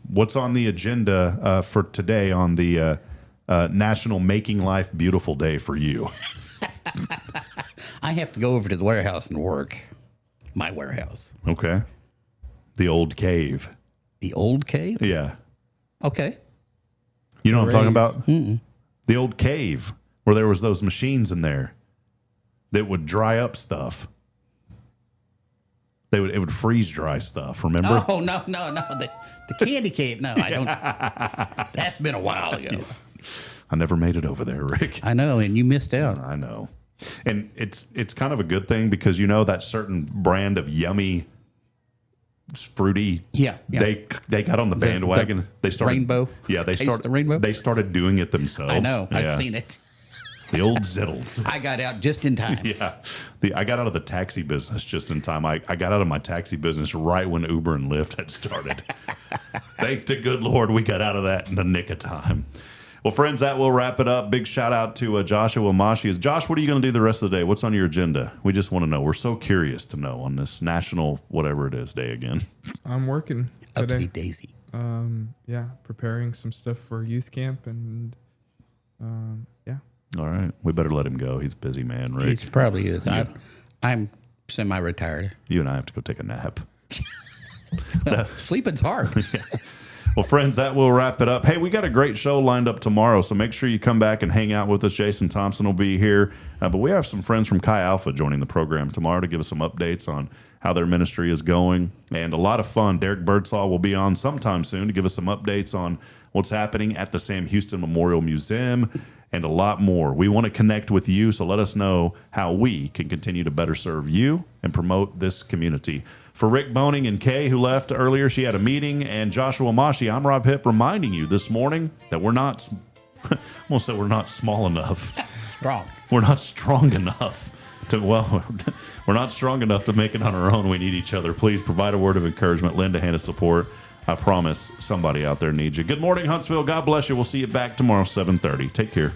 What's on the agenda for today on the National Making Life Beautiful Day for you? I have to go over to the warehouse and work. My warehouse. Okay. The old cave. The old cave? Yeah. Okay. You know what I'm talking about? Mm-mm. The old cave where there was those machines in there that would dry up stuff. It would freeze dry stuff, remember? Oh, no. The candy cave. No, I don't. That's been a while ago. I never made it over there, Rick. I know, and you missed out. I know. And it's kind of a good thing because that certain brand of yummy, fruity. Yeah. They got on the bandwagon. They started rainbow. Yeah, The rainbow. They started doing it themselves. I know. Yeah. I've seen it. The old Zittles. I got out just in time. Yeah. I got out of the taxi business just in time. I got out of my taxi business right when Uber and Lyft had started. Thank the good Lord we got out of that in the nick of time. Well, friends, that will wrap it up. Big shout out to Joshua Mashi. Josh, what are you going to do the rest of the day? What's on your agenda? We just want to know. We're so curious to know on this national whatever it is day again. I'm working today. Upsy daisy. Yeah, preparing some stuff for youth camp and yeah. All right. We better let him go. He's a busy man, Rick. He probably is. I'm semi-retired. You and I have to go take a nap. Sleeping's hard. Yeah. Well, friends, that will wrap it up. Hey, we got a great show lined up tomorrow, so make sure you come back and hang out with us. Jason Thompson will be here. But we have some friends from Chi Alpha joining the program tomorrow to give us some updates on how their ministry is going. And a lot of fun. Derek Birdsall will be on sometime soon to give us some updates on what's happening at the Sam Houston Memorial Museum and a lot more. We want to connect with you, so let us know how we can continue to better serve you and promote this community. For Rick Boehning and Kaye, who left earlier, she had a meeting, and Joshua Mashi, I'm Rob Hipp, reminding you this morning that we're not, I'm going to say we're not small enough. Strong. We're not strong enough to, well, we're not strong enough to make it on our own. We need each other. Please provide a word of encouragement, lend a hand of support. I promise somebody out there needs you. Good morning, Huntsville. God bless you. We'll see you back tomorrow, 7:30. Take care.